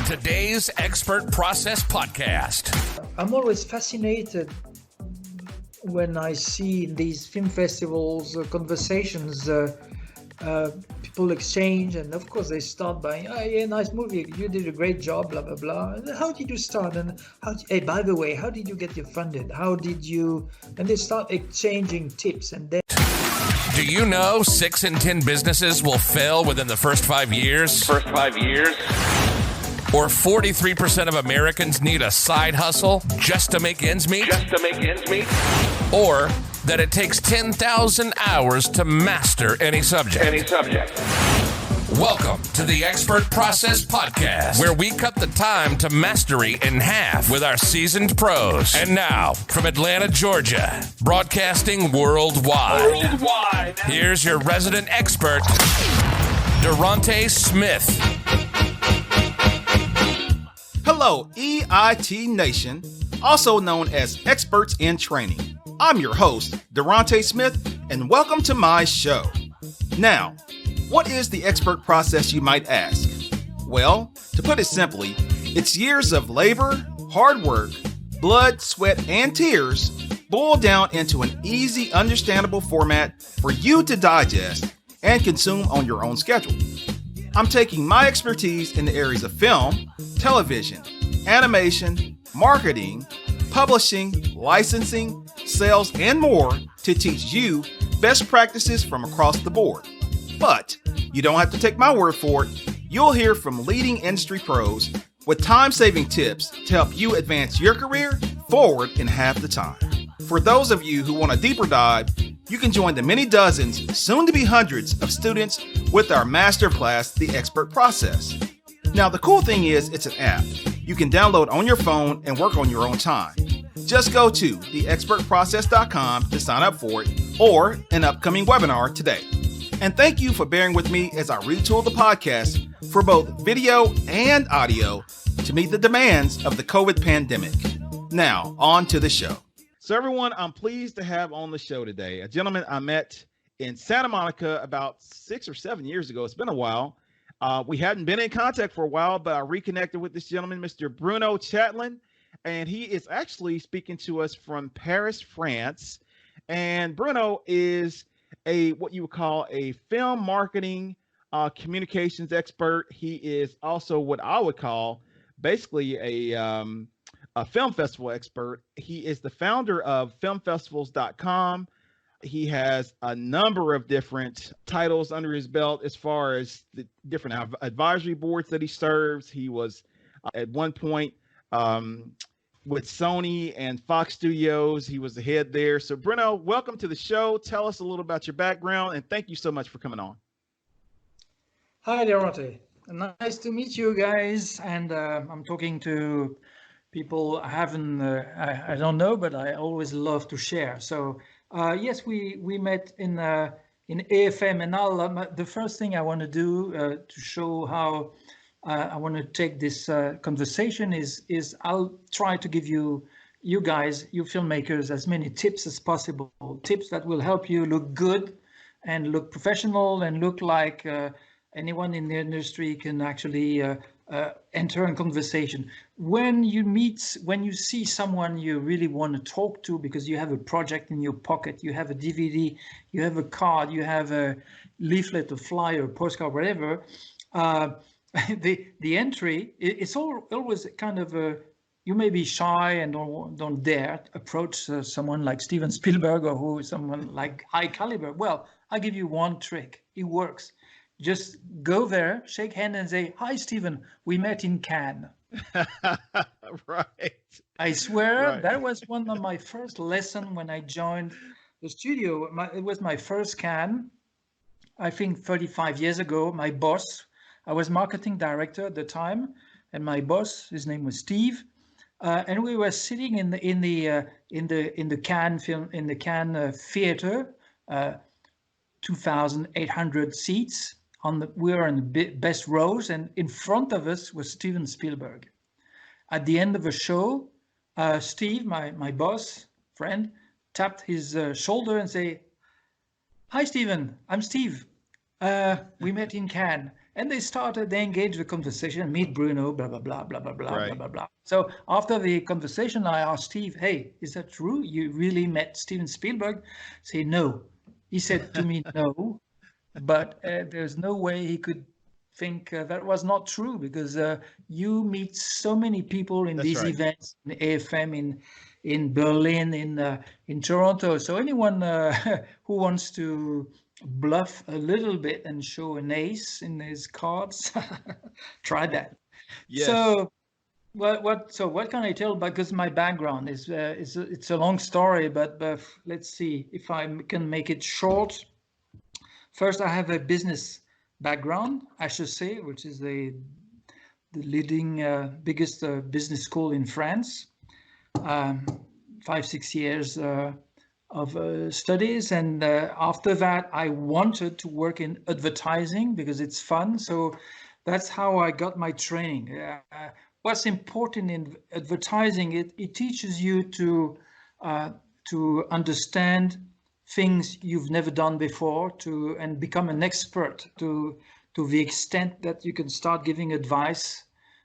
Today's Expert Process Podcast. I'm always fascinated when I see these film festivals, conversations, people exchange, and of course they start by, "Oh yeah, nice movie, you did a great job, blah blah blah." And how did you start? And hey, by the way, how did you get you funded? How did you? And they start exchanging tips, and then. Do you know 6 in 10 businesses will fail within the first 5 years? Or 43% of Americans need a side hustle just to make ends meet? Or that it takes 10,000 hours to master any subject? Welcome to the Expert Process Podcast, where we cut the time to mastery in half with our seasoned pros. And now, from Atlanta, Georgia, broadcasting worldwide. Here's your resident expert, Deronte Smith. Hello, EIT Nation, also known as Experts in Training. I'm your host, Deronte Smith, and welcome to my show. Now, what is the expert process, you might ask? Well, to put it simply, it's years of labor, hard work, blood, sweat, and tears boiled down into an easy, understandable format for you to digest and consume on your own schedule. I'm taking my expertise in the areas of film, television, animation, marketing, publishing, licensing, sales, and more to teach you best practices from across the board. But you don't have to take my word for it. You'll hear from leading industry pros with time-saving tips to help you advance your career forward in half the time. For those of you who want a deeper dive, you can join the many dozens, soon to be hundreds, of students with our masterclass, The Expert Process. Now, the cool thing is it's an app you can download on your phone and work on your own time. Just go to theexpertprocess.com to sign up for it or an upcoming webinar today. And thank you for bearing with me as I retool the podcast for both video and audio to meet the demands of the COVID pandemic. Now, on to the show. So everyone, I'm pleased to have on the show today a gentleman I met in Santa Monica about 6 or 7 years ago. It's been a while. We hadn't been in contact for a while, but I reconnected with this gentleman, Mr. Bruno Chetlin, and he is actually speaking to us from Paris, France. And Bruno is what you would call a film marketing communications expert. He is also what I would call basically a film festival expert. He is the founder of filmfestivals.com. He has a number of different titles under his belt as far as the different advisory boards that he serves. He was at one point with Sony and Fox Studios. He was the head there. So Bruno, welcome to the show. Tell us a little about your background, and thank you so much for coming on. Hi, Deronte. Nice to meet you guys. And I'm talking to people I haven't, I don't know, but I always love to share. So yes, we met in AFM, and the first thing I want to do to show how I want to take this conversation is I'll try to give you guys, you filmmakers, as many tips as possible, tips that will help you look good and look professional and look like anyone in the industry can actually enter a conversation. When you see someone you really want to talk to because you have a project in your pocket, you have a DVD, you have a card, you have a leaflet, a flyer, a postcard, whatever, the entry, it's always kind of you may be shy and don't dare approach someone like Steven Spielberg or someone like high caliber. Well, I'll give you one trick. It works. Just go there, shake hand and say, "Hi, Steven, we met in Cannes." Right. I swear Right. That was one of my first lessons when I joined the studio. It was my first Cannes, I think 35 years ago. My boss, I was marketing director at the time, and my boss, his name was Steve, and we were sitting in the Cannes film, in the Cannes theater, 2,800 seats. We were in the best rows, and in front of us was Steven Spielberg. At the end of the show, Steve, my boss, friend, tapped his shoulder and say, "Hi, Steven, I'm Steve. We met in Cannes. And they engaged the conversation, meet Bruno, blah, blah, blah, blah, blah, blah, blah, Right. blah, blah. So after the conversation, I asked Steve, hey, is that true? You really met Steven Spielberg? Say, no. He said to me, no, but there's no way he could think that was not true, because you meet so many people in That's these right. events, in AFM, in Berlin, in Toronto. So anyone who wants to bluff a little bit and show an ace in his cards, try that. Yes. So what can I tell? Because my background is it's a long story, but let's see if I can make it short. First, I have a business background, HEC, which is the leading biggest business school in France. 5-6 years of studies, and after that I wanted to work in advertising because it's fun. So that's how I got my training. What's important in advertising, it teaches you to understand things you've never done before, and become an expert to the extent that you can start giving advice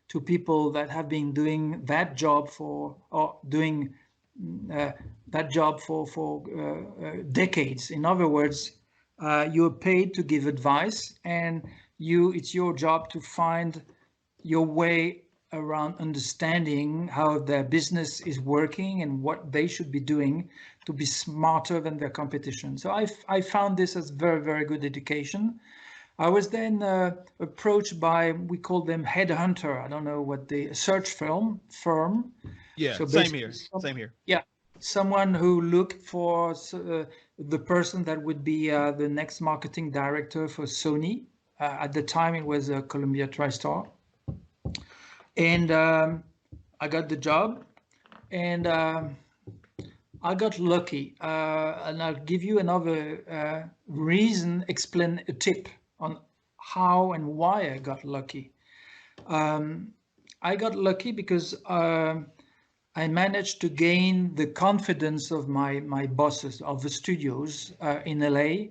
to people that have been doing that job for decades. In other words, you're paid to give advice, and it's your job to find your way around understanding how their business is working and what they should be doing to be smarter than their competition. So I found this as very, very good education. I was then approached by, we call them headhunter. I don't know what the search firm. Yeah. So Same basically, here. Same here. yeah, someone who looked for the person that would be the next marketing director for Sony. At the time, it was Columbia TriStar. And I got the job, and I got lucky. And I'll give you another explain a tip on how and why I got lucky. I got lucky because I managed to gain the confidence of my bosses of the studios in LA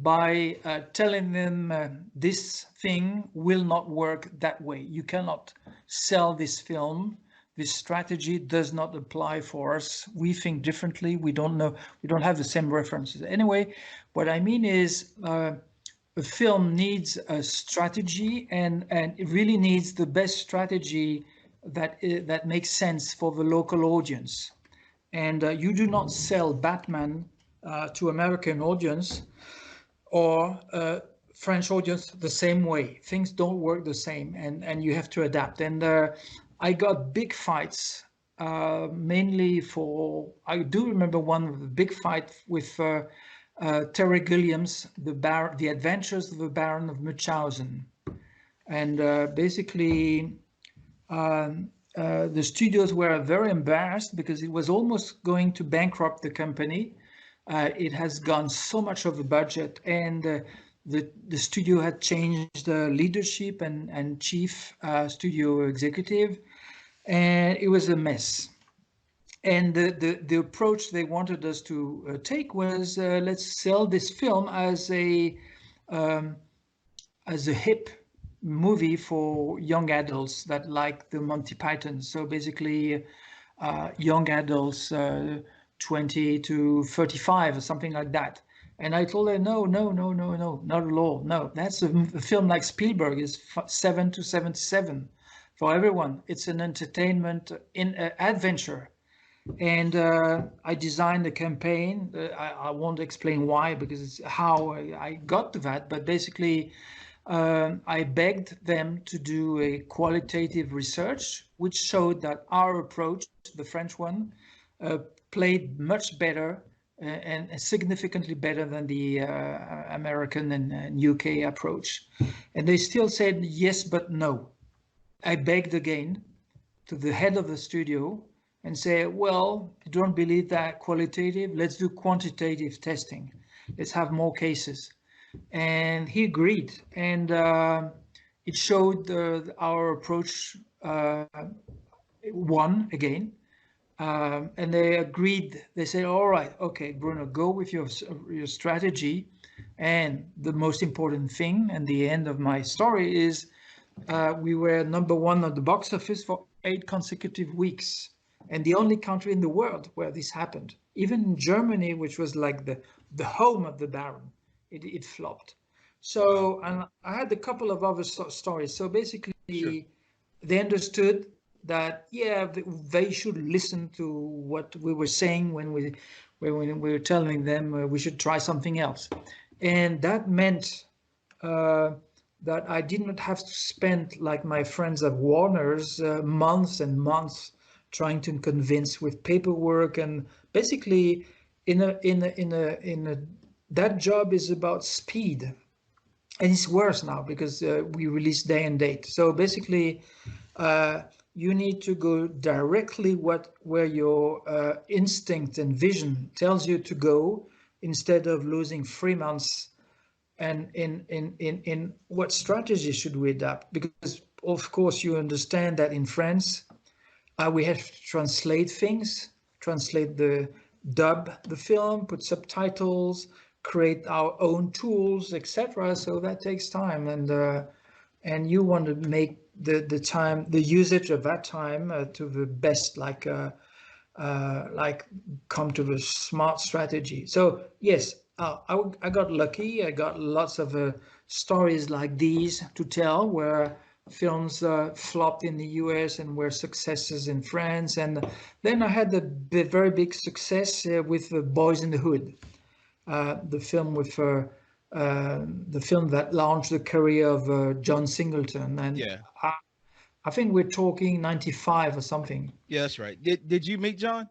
by telling them this thing will not work that way. You cannot sell this film. This strategy does not apply for us. We think differently. We don't know. We don't have the same references. Anyway, what I mean is a film needs a strategy, and it really needs the best strategy that makes sense for the local audience. And you do not sell Batman to American audience or French audience the same way. Things don't work the same, and you have to adapt. And I got big fights, mainly for, I do remember one of the big fight with Terry Gilliam's The Adventures of the Baron of Munchausen. And basically, the studios were very embarrassed because it was almost going to bankrupt the company. It has gone so much of the budget, and the studio had changed leadership and chief studio executive, and it was a mess. And the approach they wanted us to take was let's sell this film as a hip movie for young adults that like the Monty Python. So basically, young adults 20 to 35 or something like that. And I told her, no, not at all. No, that's a film like Spielberg is 7 to 77 for everyone. It's an entertainment adventure. And I designed a campaign. I won't explain why, because it's how I got to that. But basically, I begged them to do a qualitative research, which showed that our approach, the French one, played much better and significantly better than the American and UK approach. And they still said yes, but no. I begged again to the head of the studio and say, well, you don't believe that qualitative? Let's do quantitative testing. Let's have more cases. And he agreed. And it showed our approach won again. And they agreed. They said, all right, okay, Bruno, go with your strategy. And the most important thing, and the end of my story, is we were number one on the box office for 8 consecutive weeks, and the only country in the world where this happened. Even in Germany, which was like the home of the Baron, it flopped. So, and I had a couple of other stories. So basically, Sure. they understood that, yeah, they should listen to what we were saying when we were telling them we should try something else. And that meant that I did not have to spend, like my friends at Warner's, months and months trying to convince with paperwork. And basically, that job is about speed, and it's worse now because we release day and date. So basically, you need to go directly where your instinct and vision tells you to go, instead of losing 3 months. And in what strategy should we adapt? Because of course you understand that in France, we have to translate things, translate dub the film, put subtitles, create our own tools, etc. So that takes time, and you want to make the usage of that time to the best, like come to the smart strategy. So yes, I got lucky. I got lots of stories like these to tell, where films flopped in the US and were successes in France. And then I had the very big success with Boys in the Hood, the film that launched the career of John Singleton. And Yeah. I think we're talking 95 or something. Yeah, that's right. Did you meet John?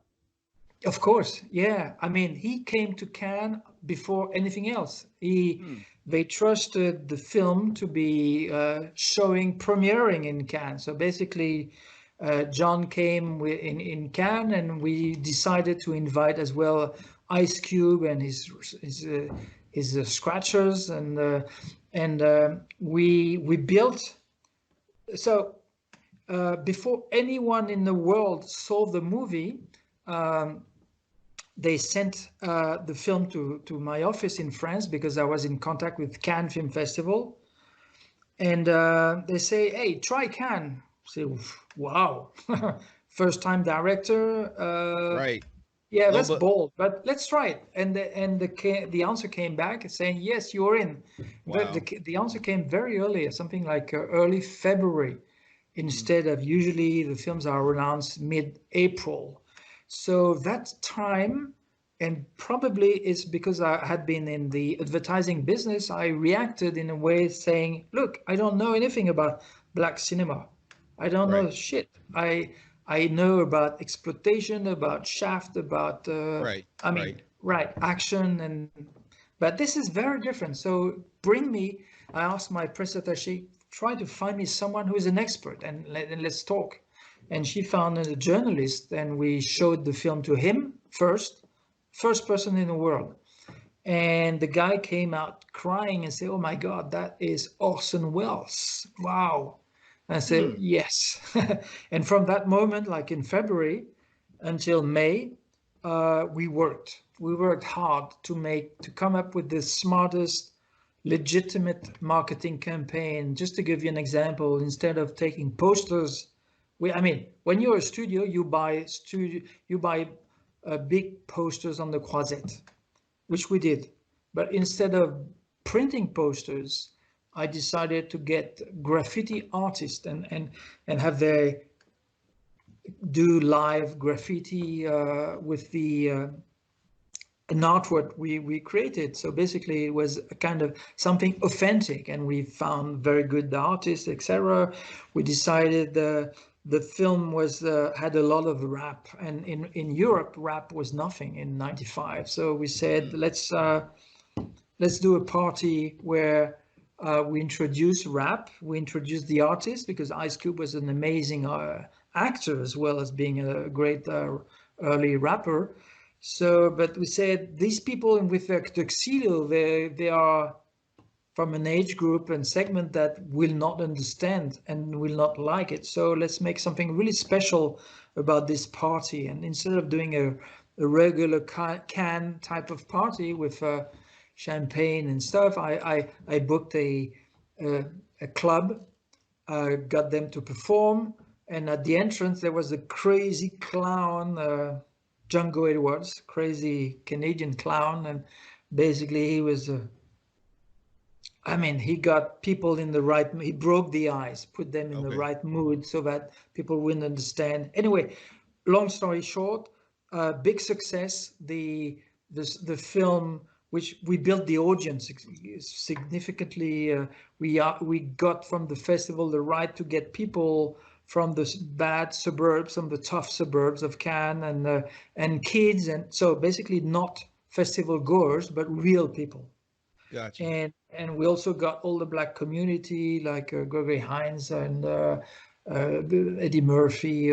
Of course, yeah. I mean, he came to Cannes before anything else. They trusted the film to be premiering in Cannes. So basically, John came in Cannes, and we decided to invite as well Ice Cube and his scratchers, and we built. So before anyone in the world saw the movie, they sent the film to my office in France, because I was in contact with Cannes Film Festival. And they say, hey, try Cannes. I say, wow, first time director. Right. Yeah, that's bold, but let's try it. And the answer came back saying, yes, you're in. Wow. But the answer came very early, something like early February, instead of usually the films are announced mid-April. So that time, and probably it's because I had been in the advertising business, I reacted in a way saying, look, I don't know anything about black cinema. I don't know shit. I know about exploitation, about Shaft, about action, but this is very different. So I asked my press attaché, try to find me someone who is an expert, and let's talk. And she found a journalist, and we showed the film to him first person in the world. And the guy came out crying and said, oh my God, that is Orson Welles. Wow. And I said, yes. And from that moment, like in February until May, we worked hard to come up with the smartest, legitimate marketing campaign. Just to give you an example, instead of taking posters, when you're a studio, you buy big posters on the Croisette, which we did. But instead of printing posters, I decided to get graffiti artists and have them do live graffiti with an artwork we created. So basically, it was a kind of something authentic, and we found very good artists, etc. We decided the film had a lot of rap, and in Europe, rap was nothing in '95. So we said, let's do a party where we introduce rap. We introduce the artist, because Ice Cube was an amazing actor as well as being a great early rapper. So, but we said these people with their tuxedo, they are from an age group and segment that will not understand and will not like it. So let's make something really special about this party. And instead of doing a regular Cannes type of party with champagne and stuff. I booked a club, got them to perform, and at the entrance there was a crazy clown, Django Edwards, crazy Canadian clown, and basically he was he got people in the right, he broke the ice, put them in the right mood so that people wouldn't understand. Anyway, long story short, big success. The film, which we built the audience significantly. We got from the festival the right to get people from the bad suburbs, from the tough suburbs of Cannes, and kids, and so basically not festival goers, but real people. Gotcha. And we also got all the black community like Gregory Hines and Eddie Murphy.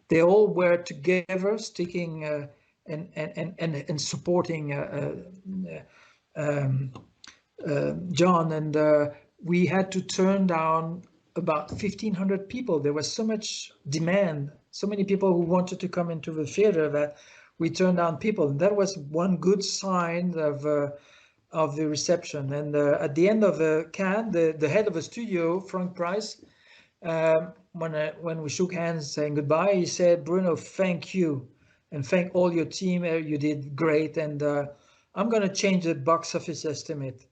They all were together, sticking and supporting John. And we had to turn down about 1,500 people. There was so much demand, so many people who wanted to come into the theater that we turned down people. And that was one good sign of the reception. And at the end of the Cannes, the head of the studio, Frank Price, when we shook hands saying goodbye, he said, "Bruno, thank you, and thank all your team. You did great. And I'm going to change the box office estimate.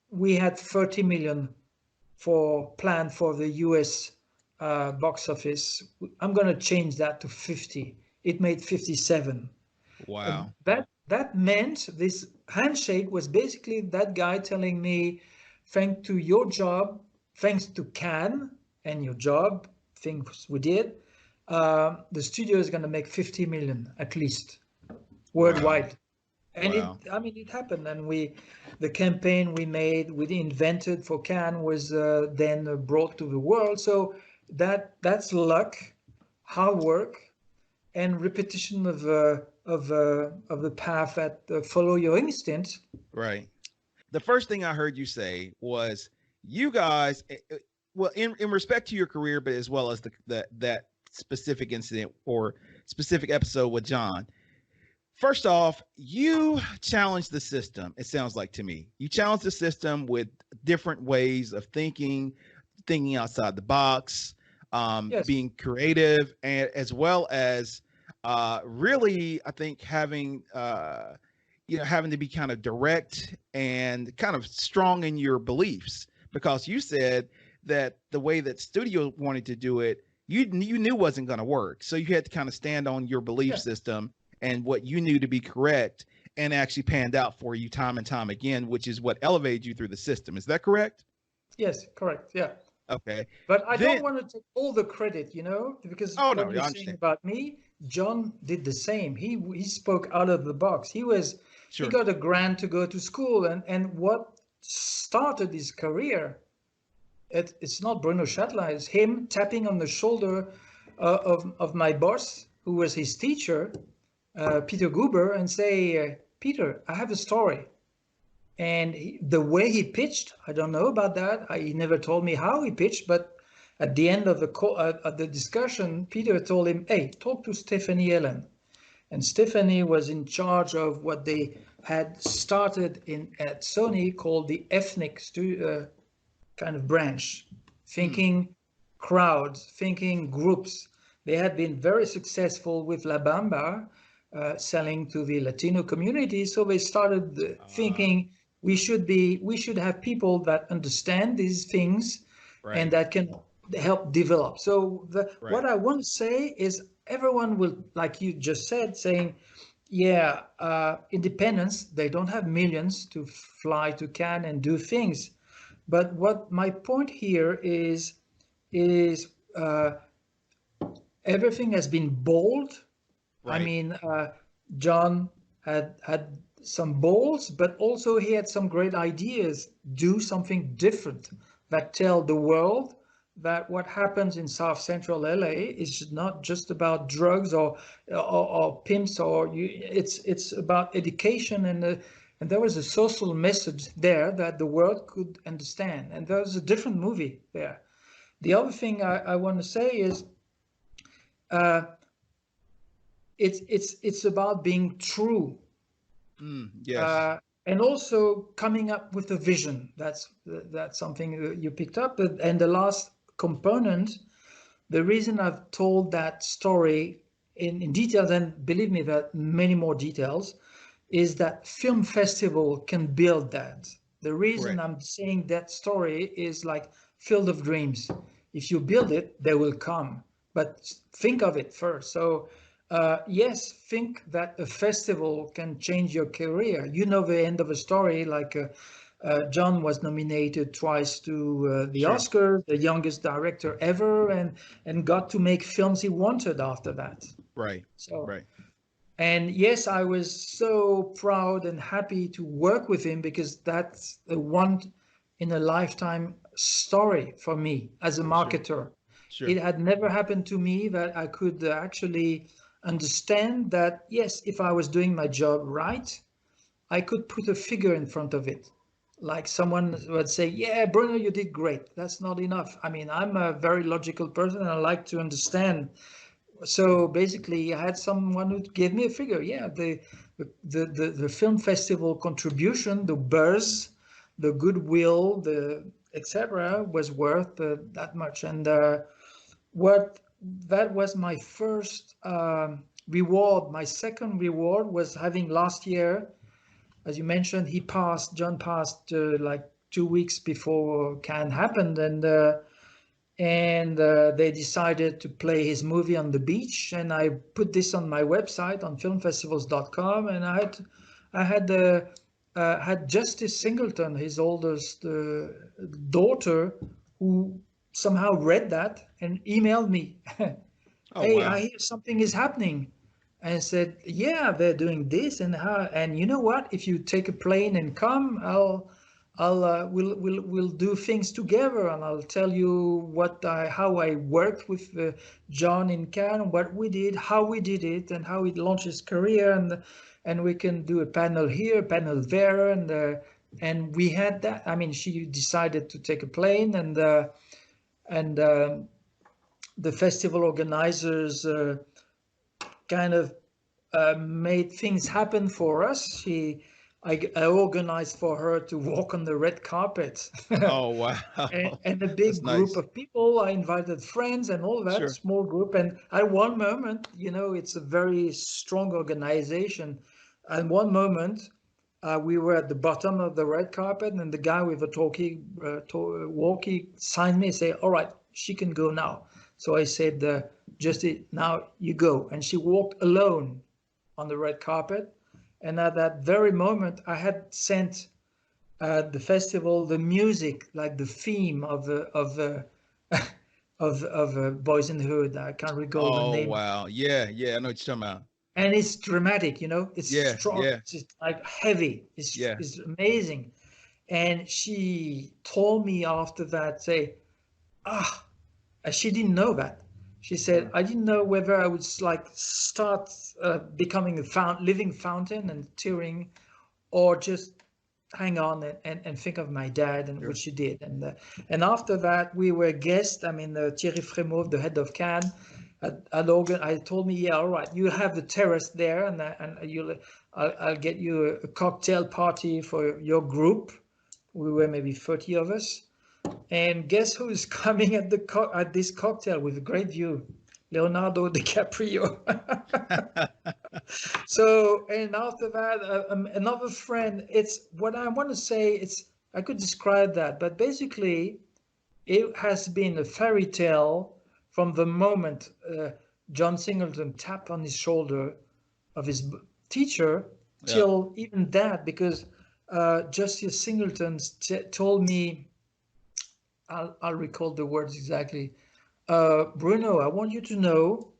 We had 30 million planned for the US box office. I'm going to change that to 50. It made 57. Wow. That meant this handshake was basically that guy telling me, thanks to your job, thanks to Cannes and your job, things we did, the studio is going to make 50 million at least worldwide. Wow. And wow. It happened. And the campaign we invented for Cannes was then brought to the world. So that's luck, hard work, and repetition of the path that follow your instinct. Right. The first thing I heard you say was you guys, well, in respect to your career, but as well as that specific incident or specific episode with John. First off, you challenged the system. It sounds like to me, you challenged the system with different ways of thinking outside the box, yes. Being creative, and as well as really, I think having to be kind of direct and kind of strong in your beliefs, because you said that the way that studio wanted to do it, you knew wasn't going to work. So you had to kind of stand on your belief system and what you knew to be correct, and actually panned out for you time and time again, which is what elevated you through the system. Is that correct? Yes, correct. Yeah. Okay. But I don't want to take all the credit, because what you're saying about me, John did the same. He spoke out of the box. He got a grant to go to school, and what started his career, it's not Bruno Chetlin, it's him tapping on the shoulder of my boss, who was his teacher, Peter Guber, and say, Peter, I have a story. And the way he pitched, I don't know about that. He never told me how he pitched, but at the end of the discussion, Peter told him, hey, talk to Stephanie Ellen. And Stephanie was in charge of what they had started at Sony called the ethnic kind of branch, thinking crowds, thinking groups. They had been very successful with La Bamba, selling to the Latino community. So they started thinking we should have people that understand these things, and that can help develop. So what I want to say is everyone will, like you just said, saying, independence, they don't have millions to fly to Cannes and do things. But what my point here is everything has been bold. Right. John had some balls, but also he had some great ideas. Do something different that tell the world that what happens in South Central LA is not just about drugs or pimps, it's about education, and there was a social message there that the world could understand, and there was a different movie there. The other thing I want to say is it's about being true Yes. And also coming up with a vision. That's something that you picked up. And the last component, the reason I've told that story in details, and believe me, that many more details, is that film festival can build that. The reason Correct. I'm saying that story is like Field of Dreams. If you build it, they will come. But think of it first. So yes, think that a festival can change your career. You know the end of a story, like John was nominated twice to the Sure. Oscars, the youngest director ever, and got to make films he wanted after that. Right. So, Right. and yes, I was so proud and happy to work with him because that's a one in a lifetime story for me as a marketer. Sure. It had never happened to me that I could actually understand that, yes, if I was doing my job right, I could put a figure in front of it. Like someone would say, yeah, Bruno, you did great. That's not enough. I mean, I'm a very logical person and I like to understand. So basically, I had someone who gave me a figure. Yeah, the film festival contribution, the buzz, the goodwill, the etc. was worth that much. And what that was my first reward. My second reward was having last year, as you mentioned, John passed like 2 weeks before Cannes happened, and they decided to play his movie on the beach, and I put this on my website on filmfestivals.com, and I had Justice Singleton, his oldest daughter, who somehow read that and emailed me. Oh, Hey, wow. I hear something is happening. And said, yeah, they're doing this and how, and you know what? If you take a plane and come, we'll do things together, and I'll tell you how I worked with John in Cannes, what we did, how we did it, and how it launched his career, and we can do a panel here, a panel there, and we had that. I mean, she decided to take a plane, and the festival organizers kind of made things happen for us. I organized for her to walk on the red carpet. Oh, wow. and a That's big group nice. of people. I invited friends and all that, Sure. small group. And at one moment, it's a very strong organization. At one moment, we were at the bottom of the red carpet, and the guy with a walkie signed me and said, all right, she can go now. So I said, just now you go. And she walked alone on the red carpet. And at that very moment, I had sent the festival the music, like the theme of Boys in the Hood. I can't recall the Oh, name. wow. Yeah. Yeah. I know what you're talking about. And it's dramatic, it's Yeah. strong, Yeah. it's like heavy, Yeah. it's amazing. And she told me after that, say, she didn't know that. She said, I didn't know whether I would like start becoming a living fountain and tearing, or just hang on and think of my dad, and what she did. And after that, we were guests. I mean, Thierry Frémaux, the head of Cannes, I told me, yeah, all right, you have the terrace there, and I'll get you a cocktail party for your group. We were maybe 30 of us. And guess who's coming at this cocktail with a great view? Leonardo DiCaprio. So, and after that, another friend. It's what I want to say. I could describe that, but basically, it has been a fairy tale from the moment John Singleton tapped on his shoulder of his teacher till even that, because Justice Singleton told me. I'll recall the words exactly. Bruno, I want you to know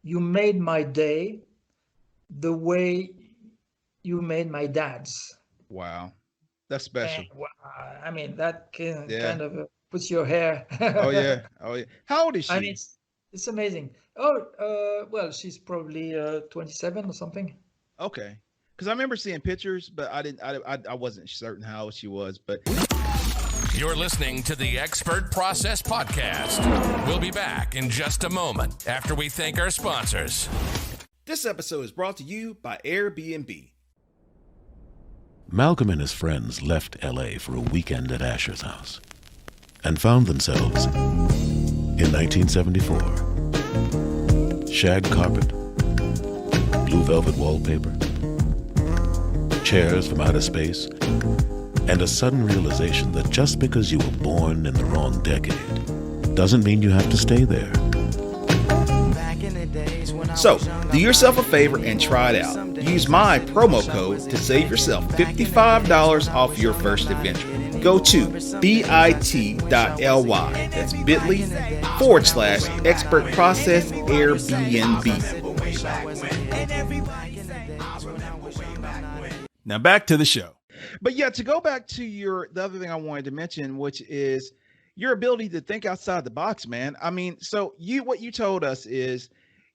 you made my day the way you made my dad's. Wow. That's special. And, I mean, that kind of puts your hair. Oh, yeah. Oh, yeah. How old is she? I mean, it's amazing. Oh, well, she's probably 27 or something. Okay. Because I remember seeing pictures, but I wasn't certain how old she was, but... You're listening to the Expert Process Podcast. We'll be back in just a moment after we thank our sponsors. This episode is brought to you by Airbnb. Malcolm and his friends left L.A. for a weekend at Asher's house and found themselves in 1974. Shag carpet, blue velvet wallpaper, chairs from outer space, and a sudden realization that just because you were born in the wrong decade doesn't mean you have to stay there. So, do yourself a favor and try it out. Use my promo code to save yourself $55 off your first adventure. Go to bit.ly, that's bit.ly/expert process Airbnb. Now back to the show. But yeah, to go back to the other thing I wanted to mention, which is your ability to think outside the box, man. I mean, so what you told us is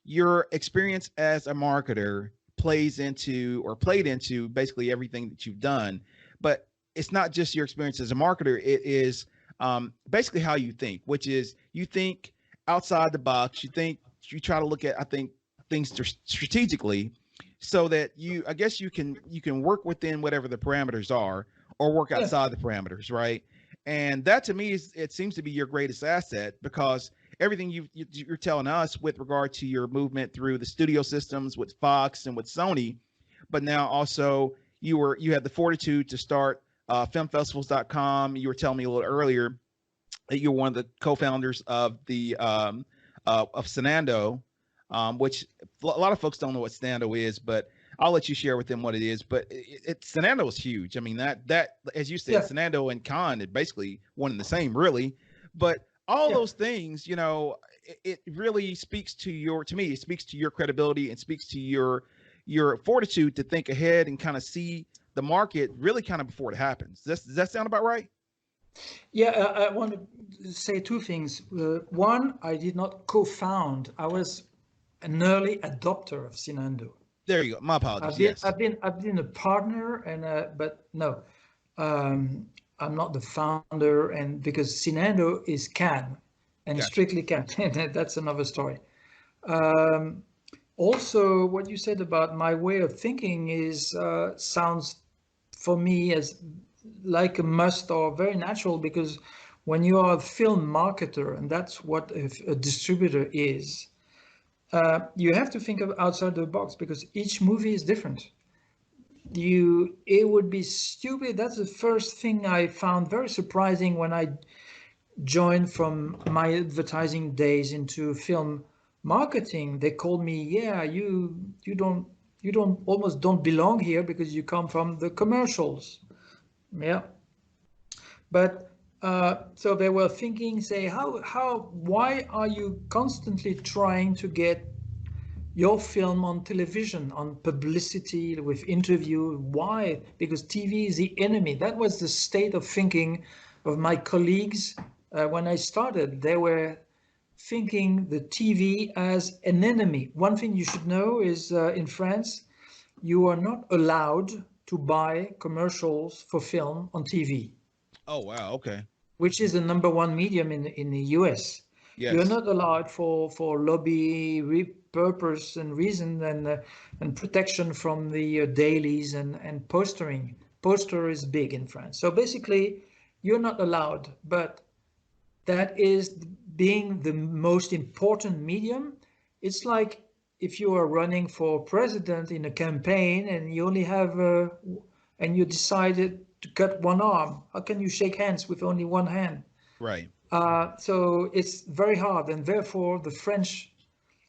your experience as a marketer played into basically everything that you've done. But it's not just your experience as a marketer. It is basically how you think, which is you think outside the box. You try to look at, I think, things strategically, so that you can work within whatever the parameters are, or work outside the parameters, right? And that to me it seems to be your greatest asset, because everything you're telling us with regard to your movement through the studio systems with Fox and with Sony, but now also you had the fortitude to start filmfestivals.com. You were telling me a little earlier that you're one of the co-founders of the of Senando, which a lot of folks don't know what Senando is, but I'll let you share with them what it is. But Senando is huge. I mean, that as you said, Senando and Cannes are basically one and the same, really. But all those things, it really speaks to it speaks to your credibility, and speaks to your fortitude to think ahead and kind of see the market really kind of before it happens. Does that sound about right? Yeah, I want to say two things. One, I did not co-found. I was an early adopter of Senando. There you go. My apologies. I've been a partner, but no, I'm not the founder, and because Senando is Cannes and strictly Cannes. That's another story. Also, what you said about my way of thinking sounds for me as like a must, or very natural, because when you are a film marketer, and that's what a distributor is, you have to think of outside the box, because each movie is different. It would be stupid. That's the first thing I found very surprising when I joined from my advertising days into film marketing. They called me, you almost don't belong here because you come from the commercials. Yeah. But so they were thinking, say, why are you constantly trying to get your film on television, on publicity, with interview? Why? Because TV is the enemy. That was the state of thinking of my colleagues when I started. They were thinking the TV as an enemy. One thing you should know is in France, you are not allowed to buy commercials for film on TV. Oh, wow. Okay. Which is the number one medium in the US. Yes. You're not allowed for lobby purpose and reason and protection from the dailies and postering. Poster is big in France. So basically, you're not allowed, but that is being the most important medium. It's like if you are running for president in a campaign and you only have and you decided to cut one arm. How can you shake hands with only one hand? Right. So it's very hard, and therefore the French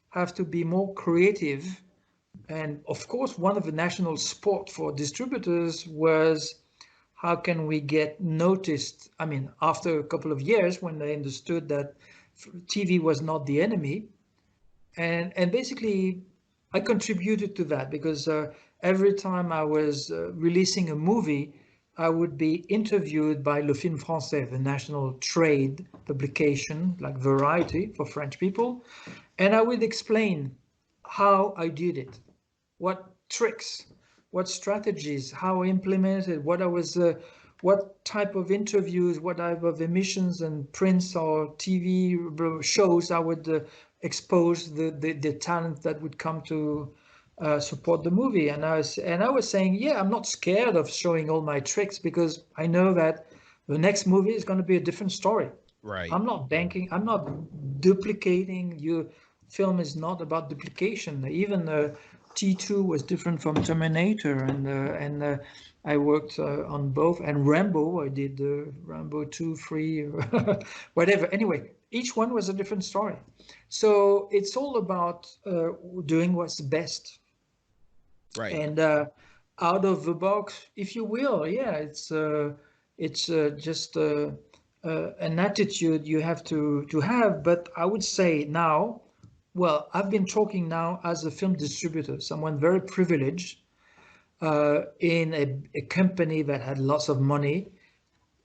have to be more creative. And of course, one of the national sport for distributors was, how can we get noticed? I mean, after a couple of years when they understood that TV was not the enemy, and basically I contributed to that, because every time I was releasing a movie, I would be interviewed by Le Film Français, the national trade publication, like Variety for French people. And I would explain how I did it, what tricks, what strategies, how I implemented, what type of interviews, what type of emissions and prints or TV shows I would expose the talent that would come to support the movie. And I was saying, yeah, I'm not scared of showing all my tricks because I know that the next movie is going to be a different story. Right. I'm not banking. I'm not duplicating. Your film is not about duplication. Even T2 was different from Terminator, and I worked on both. And Rambo, I did Rambo 2, 3, whatever. Anyway, each one was a different story. So it's all about doing what's best. Right. And out of the box, if you will, yeah, it's just an attitude you have to have. But I would say now, well, I've been talking now as a film distributor, someone very privileged in a company that had lots of money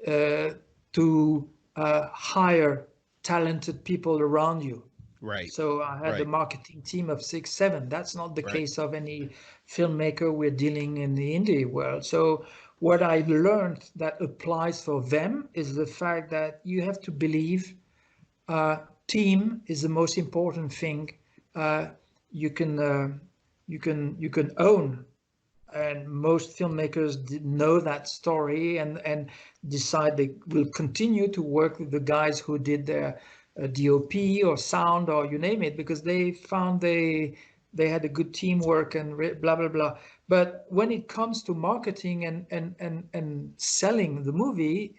to hire talented people around you. Right. So I had a marketing team of 6, 7. That's not the case of any filmmaker we're dealing in the indie world. So what I learned that applies for them is the fact that you have to believe team is the most important thing you can own. And most filmmakers know that story and decide they will continue to work with the guys who did their DOP or sound or you name it, because they found they had a good teamwork and blah blah blah. But when it comes to marketing and selling the movie,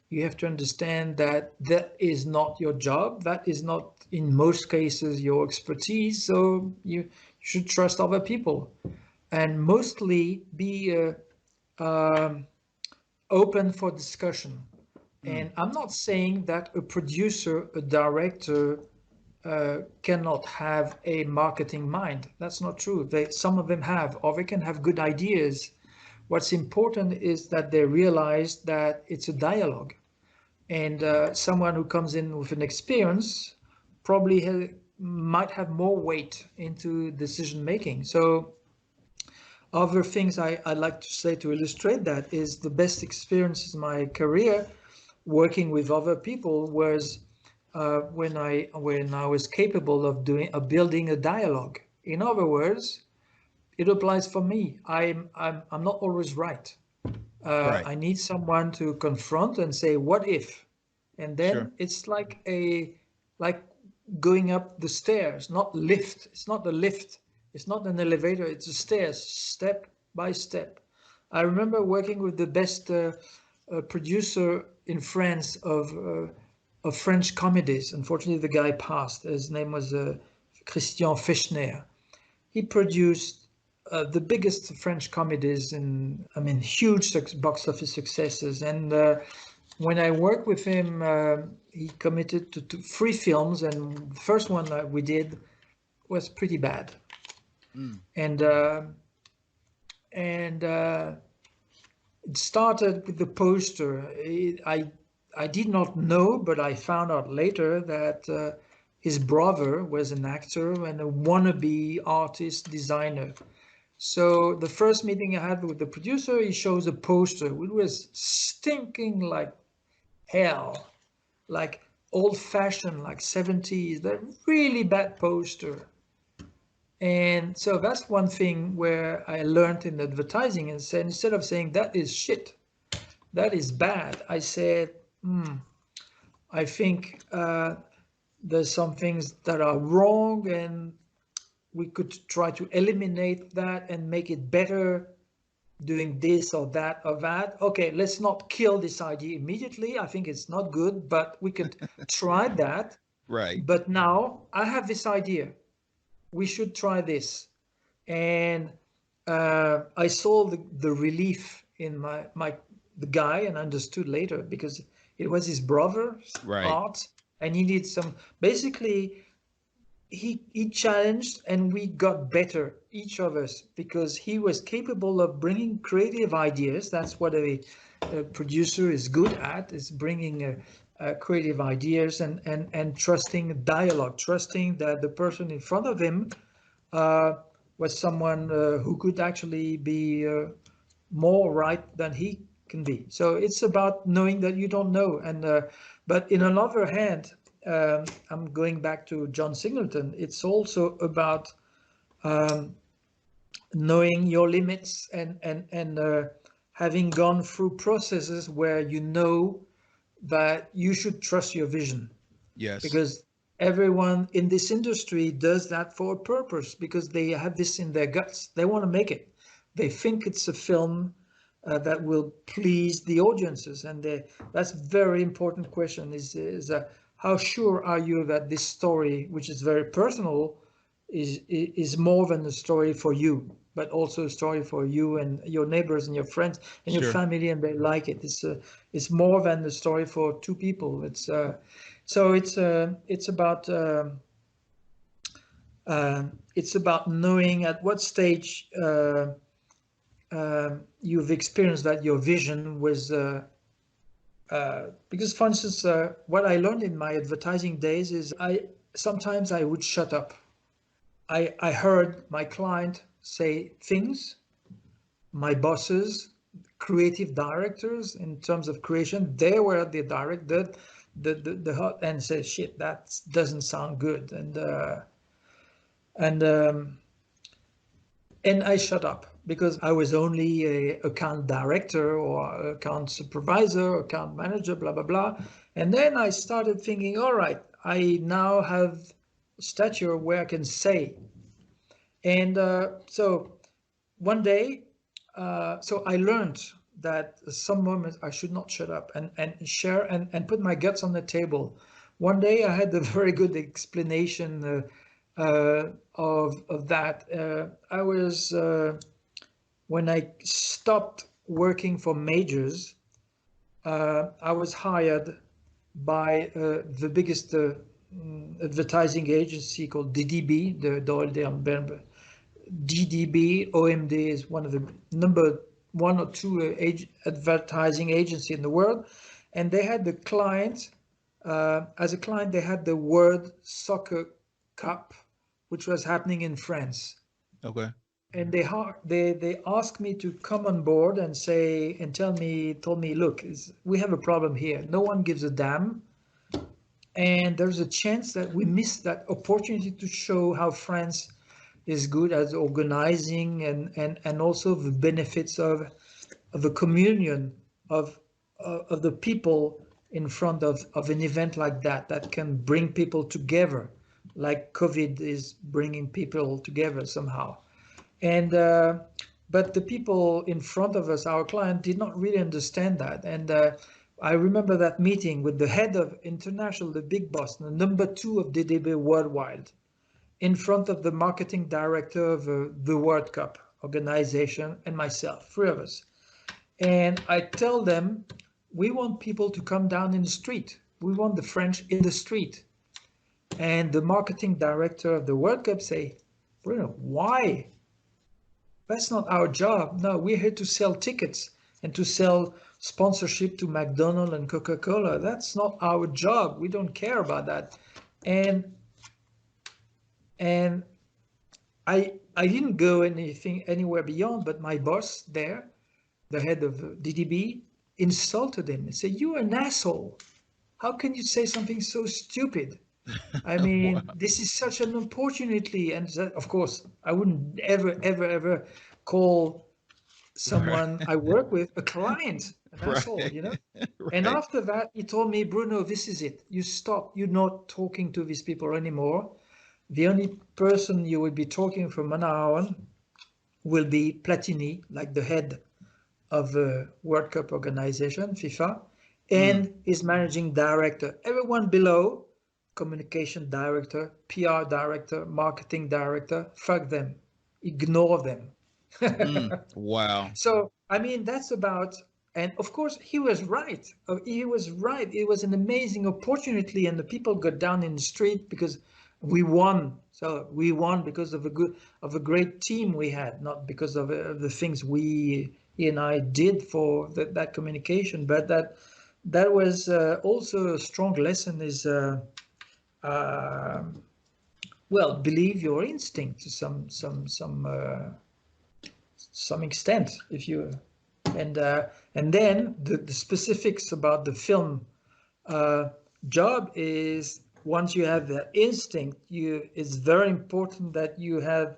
you have to understand that that is not your job. That is not in most cases your expertise. So you should trust other people and mostly be open for discussion. And I'm not saying that a producer, a director cannot have a marketing mind. That's not true. Some of them have, or they can have good ideas. What's important is that they realize that it's a dialogue. And someone who comes in with an experience probably might have more weight into decision making. So other things I'd like to say to illustrate that is the best experience in my career working with other people was when I was capable of building a dialogue. In other words, it applies for me. I'm not always right. I need someone to confront and say, what if? And then it's like going up the stairs, not lift. It's not a lift. It's not an elevator. It's a stairs, step by step. I remember working with the best producer in France of French comedies. Unfortunately, the guy passed. His name was Christian Fechner. He produced the biggest French comedies huge box office successes. And when I worked with him, he committed to 3 films, and the first one that we did was pretty bad. And it started with the poster. I did not know, but I found out later that his brother was an actor and a wannabe artist designer. So the first meeting I had with the producer, he shows a poster. It was stinking like hell, like old-fashioned, like 70s, that really bad poster. And so that's one thing where I learned in advertising, and said, instead of saying that is shit, that is bad, I said, I think there's some things that are wrong and we could try to eliminate that and make it better doing this or that or that. Okay, let's not kill this idea immediately. I think it's not good, but we could try that. Right. But now I have this idea. We should try this. And I saw the relief in the guy, and understood later, because it was his brother's art, and he needed some, basically he challenged, and we got better, each of us, because he was capable of bringing creative ideas. That's what a producer is good at, is bringing creative ideas and trusting dialogue, trusting that the person in front of him was someone who could actually be more right than he can be. So it's about knowing that you don't know. And but in another hand, I'm going back to John Singleton. It's also about knowing your limits and having gone through processes where you know that you should trust your vision, Yes. because everyone in this industry does that for a purpose, because they have this in their guts. They want to make it. They think it's a film that will please the audiences, and that's a very important question. Is how sure are you that this story, which is very personal, is more than a story for you, but also a story for you and your neighbors and your friends and your Sure. family, and they like it. It's more than a story for two people. It's about knowing at what stage you've experienced that your vision was. Because, for instance, what I learned in my advertising days is sometimes I would shut up. I heard my client say things, my bosses, creative directors in terms of creation, they were the director, and say, shit, that doesn't sound good, and I shut up because I was only a account director or account supervisor, account manager, blah blah blah. And then I started thinking, all right, I now have stature where I can say. And so one day, so I learned that some moments I should not shut up and share and put my guts on the table. One day I had a very good explanation of that. I was when I stopped working for majors, I was hired by the biggest advertising agency called DDB, the Doyle Bernberg. DDB OMD is one of the number 1 or 2 advertising agency in the world, and they had the client as a client. They had the World Soccer Cup, which was happening in France. Okay. And they asked me to come on board and say and told me, look, we have a problem here. No one gives a damn, and there's a chance that we miss that opportunity to show how France is good at organizing and also the benefits of the communion of the people in front of an event like that can bring people together, like COVID is bringing people together somehow. And but the people in front of us, our client, did not really understand that. And I remember that meeting with the head of international, the big boss, the number 2 of DDB worldwide, in front of the marketing director of the World Cup organization and myself, 3 of us. And I tell them, we want people to come down in the street. We want the French in the street. And the marketing director of the World Cup say, Bruno, why? That's not our job. No, we're here to sell tickets and to sell sponsorship to McDonald's and Coca-Cola. That's not our job. We don't care about that. And I didn't go anywhere beyond, but my boss there, the head of DDB, insulted him and said, "You're an asshole. How can you say something so stupid? I mean, Wow. this is such an opportunity." And of course, I wouldn't ever call someone I work with a client an asshole, you know? Right. And after that, he told me, Bruno, this is it. You stop. You're not talking to these people anymore. The only person you will be talking from now on will be Platini, like the head of the World Cup organization, FIFA, and his managing director. Everyone below, communication director, PR director, marketing director, fuck them. Ignore them. Wow. So, I mean, that's about, and of course, he was right. He was right. It was an amazing opportunity, and the people got down in the street because we won. So we won because of a great team we had, not because of the things he and I did for that communication. But that was also a strong lesson. Is well, believe your instinct to some extent, if you and then the specifics about the film job is, once you have the instinct, it's very important that you have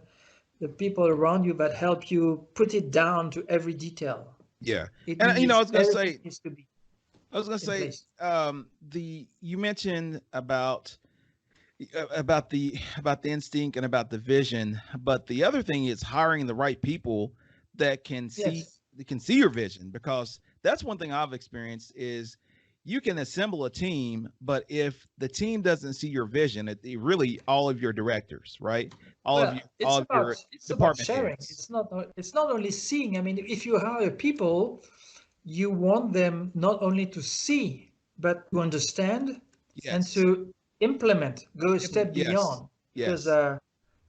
the people around you that help you put it down to every detail. Yeah. It And needs, I was gonna everything say, needs to be I was gonna in say, place. you mentioned about the instinct and about the vision, but the other thing is hiring the right people Yes. that can see your vision, because that's one thing I've experienced is you can assemble a team, but if the team doesn't see your vision, it really all of your directors, right? Well, All of your it's about department sharing. heads. It's not only seeing. I mean, if you hire people, you want them not only to see, but to understand and Yes. to implement, go a step Yes. beyond, because Yes.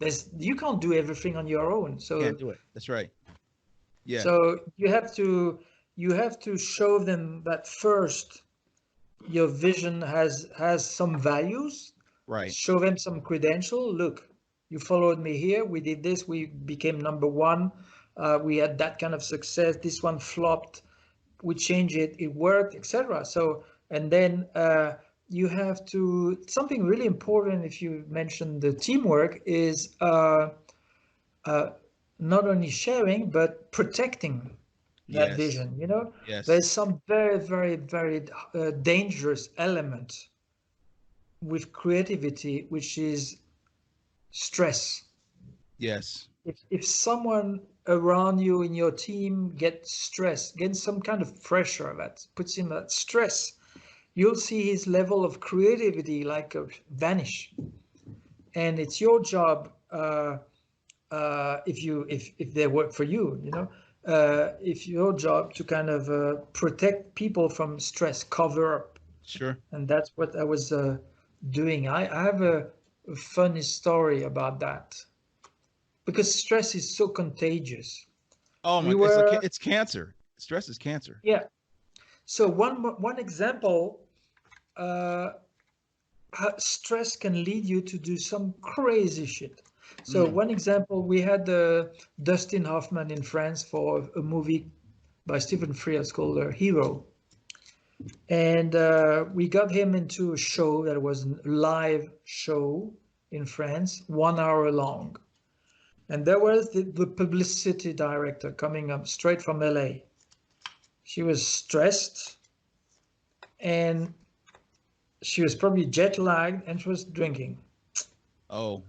there's you can't do everything on your own. Can't do it. That's right. Yeah. So you have to show them that first your vision has some values, Right. show them some credential. Look, you followed me here, we did this, we became number one, we had that kind of success, this one flopped, we changed it, it worked, etc. So, and then you have to, something really important, if you mentioned the teamwork, is uh, not only sharing but protecting that Yes. vision. You know, Yes. there's some very, very, very dangerous element with creativity, which is stress. Yes. If someone around you in your team gets stressed, gets some kind of pressure that puts him at stress, you'll see his level of creativity like vanish. And it's your job, if they work for you, you know, if your job to kind of protect people from stress, cover up. Sure. And that's what I was doing. I have a funny story about that because stress is so contagious. Oh my, We were, it's cancer. Stress is cancer. yeah. So one example, uh, how stress can lead you to do some crazy shit. So Mm. one example, we had Dustin Hoffman in France for a movie by Stephen Frears called Hero. And we got him into a show that was a live show in France, 1 hour long. And there was the publicity director coming up straight from LA. She was stressed and she was probably jet lagged and she was drinking. Oh.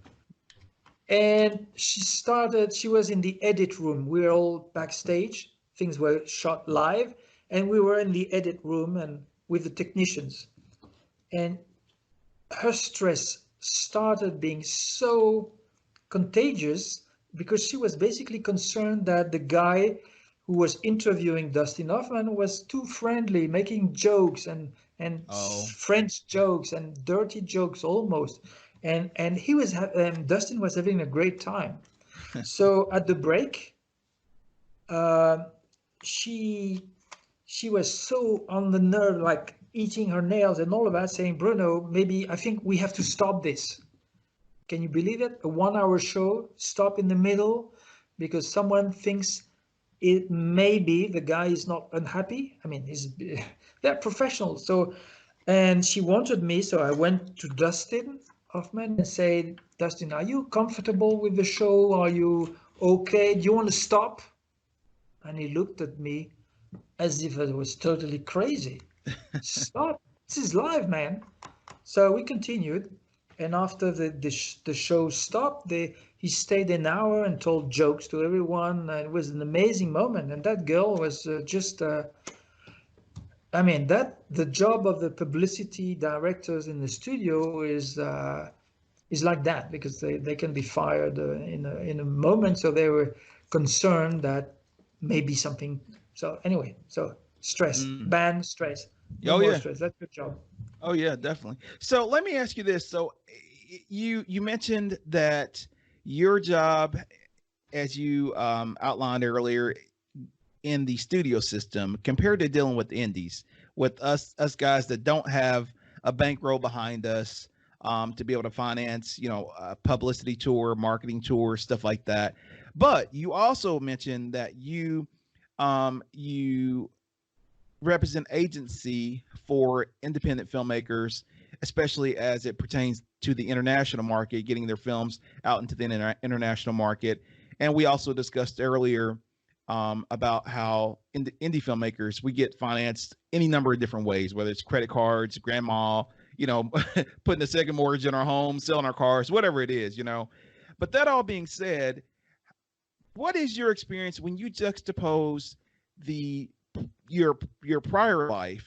And she was in the edit room. We were all backstage. Things were shot live. And we were in the edit room and with the technicians. And her stress started being so contagious because she was basically concerned that the guy who was interviewing Dustin Hoffman was too friendly, making jokes and Oh. French jokes and dirty jokes almost. And Dustin was having a great time. So at the break, uh, she she was so on the nerve, like eating her nails and all of that, saying, Bruno, maybe I think we have to stop this. Can you believe it? A 1 hour show, stop in the middle because someone thinks it maybe the guy is not unhappy. I mean, they're professionals. So, and she wanted me, so I went to Dustin Hoffman and said, Dustin, are you comfortable with the show? Are you okay? Do you want to stop? And he looked at me as if I was totally crazy. Stop. This is live, man. So we continued. And after the show stopped, he stayed an hour and told jokes to everyone. It was an amazing moment. And that girl was I mean, the job of the publicity directors in the studio is like that because they can be fired in a moment. So they were concerned that maybe something. So anyway, so stress, Mm. ban stress, no Oh more yeah. stress. That's your job. Oh yeah, definitely. So let me ask you this. So you mentioned that your job, as you outlined earlier, in the studio system compared to dealing with indies, with us guys that don't have a bankroll behind us to be able to finance, a publicity tour, marketing tour, stuff like that. But you also mentioned that you represent agency for independent filmmakers, especially as it pertains to the international market, getting their films out into the international market. And we also discussed earlier about how indie filmmakers, we get financed any number of different ways, whether it's credit cards, grandma, putting a second mortgage in our home, selling our cars, whatever it is, But that all being said, what is your experience when you juxtapose your prior life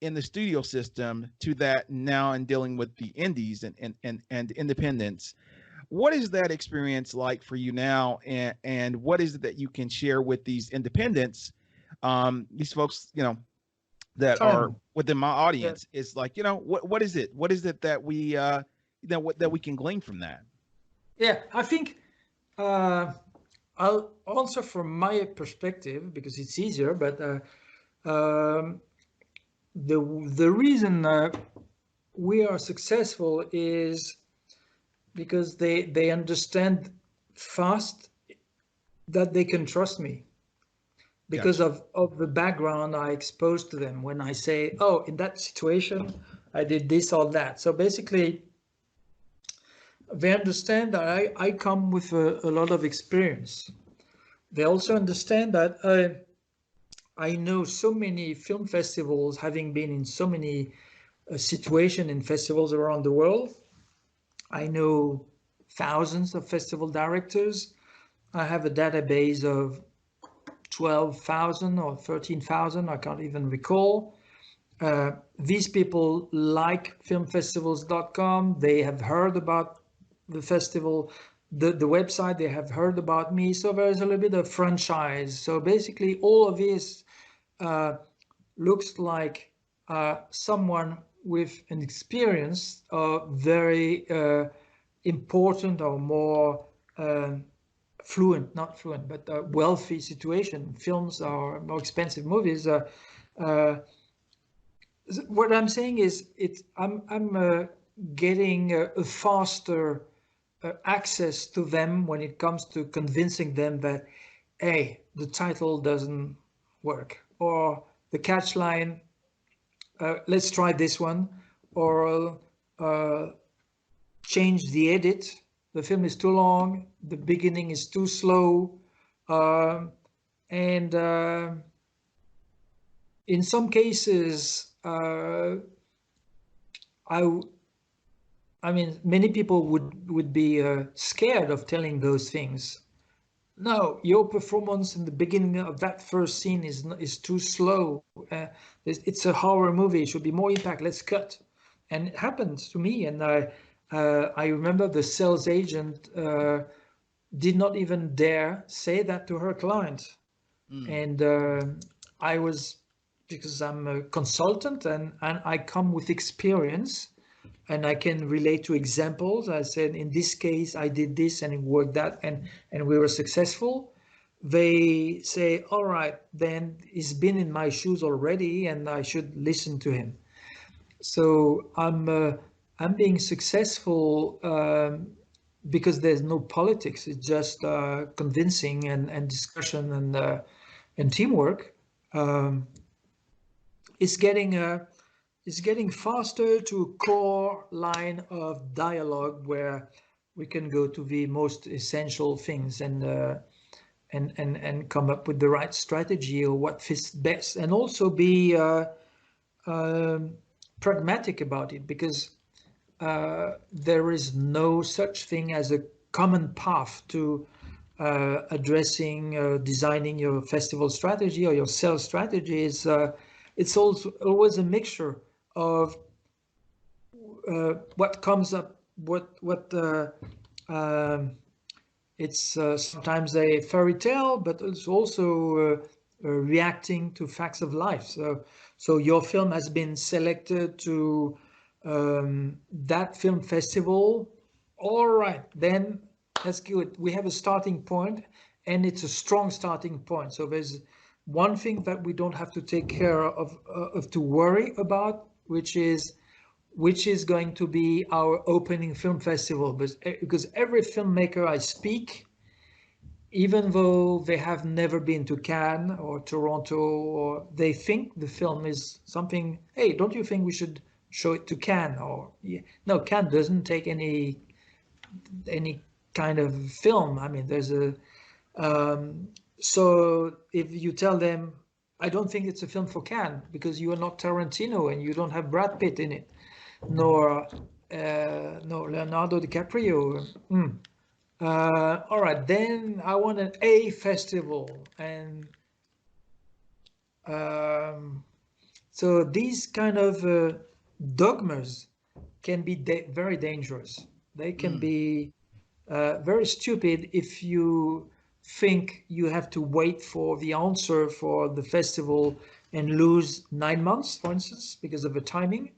in the studio system to that now in dealing with the indies and independents? What is that experience like for you now, and what is it that you can share with these independents, these folks, that are within my audience? Yeah. It's like, what is it? What is it that we that we can glean from that? Yeah, I think I'll answer from my perspective because it's easier. But the reason we are successful is because they understand fast that they can trust me because of the background I exposed to them. When I say, oh, in that situation, I did this or that. So basically, they understand that I come with a lot of experience. They also understand that I know so many film festivals, having been in so many situations in festivals around the world. I know thousands of festival directors. I have a database of 12,000 or 13,000, I can't even recall. These people like filmfestivals.com. They have heard about the festival, the website, they have heard about me. So there's a little bit of franchise. So basically all of this looks like someone with an experience of very important or more not fluent, but wealthy situation. Films are more expensive movies. What I'm saying is, I'm getting a faster access to them when it comes to convincing them that, hey, the title doesn't work, or the catch line, let's try this one, or change the edit. The film is too long, the beginning is too slow, and in some cases, I mean, many people would be scared of telling those things. No, your performance in the beginning of that first scene is too slow. It's a horror movie. It should be more impact. Let's cut. And it happens to me. And I remember the sales agent did not even dare say that to her client. And I was, because I'm a consultant and I come with experience and I can relate to examples. I said, in this case, I did this and it worked that and we were successful. They say, all right, then he's been in my shoes already and I should listen to him. So I'm being successful because there's no politics. It's just convincing and discussion and teamwork. It's getting faster to a core line of dialogue where we can go to the most essential things and come up with the right strategy or what fits best, and also be pragmatic about it, because there is no such thing as a common path to addressing, designing your festival strategy or your sales strategy. It's also always a mixture of what comes up, it's sometimes a fairy tale, but it's also reacting to facts of life. So your film has been selected to that film festival. All right, then that's good. We have a starting point, and it's a strong starting point. So there's one thing that we don't have to take care of to worry about, which is going to be our opening film festival. Because every filmmaker I speak, even though they have never been to Cannes or Toronto, or they think the film is something, hey, don't you think we should show it to Cannes? Or no, Cannes doesn't take any kind of film. I mean, there's So if you tell them, I don't think it's a film for Cannes because you are not Tarantino and you don't have Brad Pitt in it, nor Leonardo DiCaprio. All right, then I want an A festival, and so these kind of dogmas can be very dangerous. They can be very stupid if you think you have to wait for the answer for the festival and lose 9 months, for instance, because of the timing.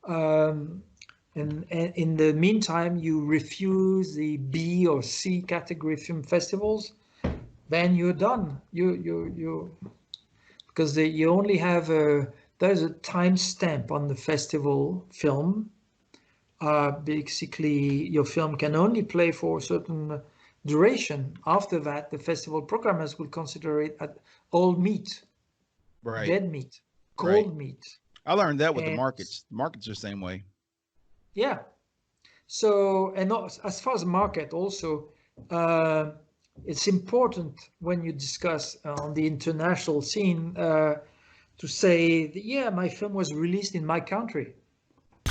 And in the meantime, you refuse the B or C category film festivals, then you're done. You because you only have there's a time stamp on the festival film. Basically, your film can only play for a certain duration. After that, the festival programmers will consider it at old meat, Right. dead meat, cold Right. meat. I learned that with the And markets. The markets are the same way. yeah, so and as far as market also, uh, it's important when you discuss on the international scene to say, that, yeah, my film was released in my country.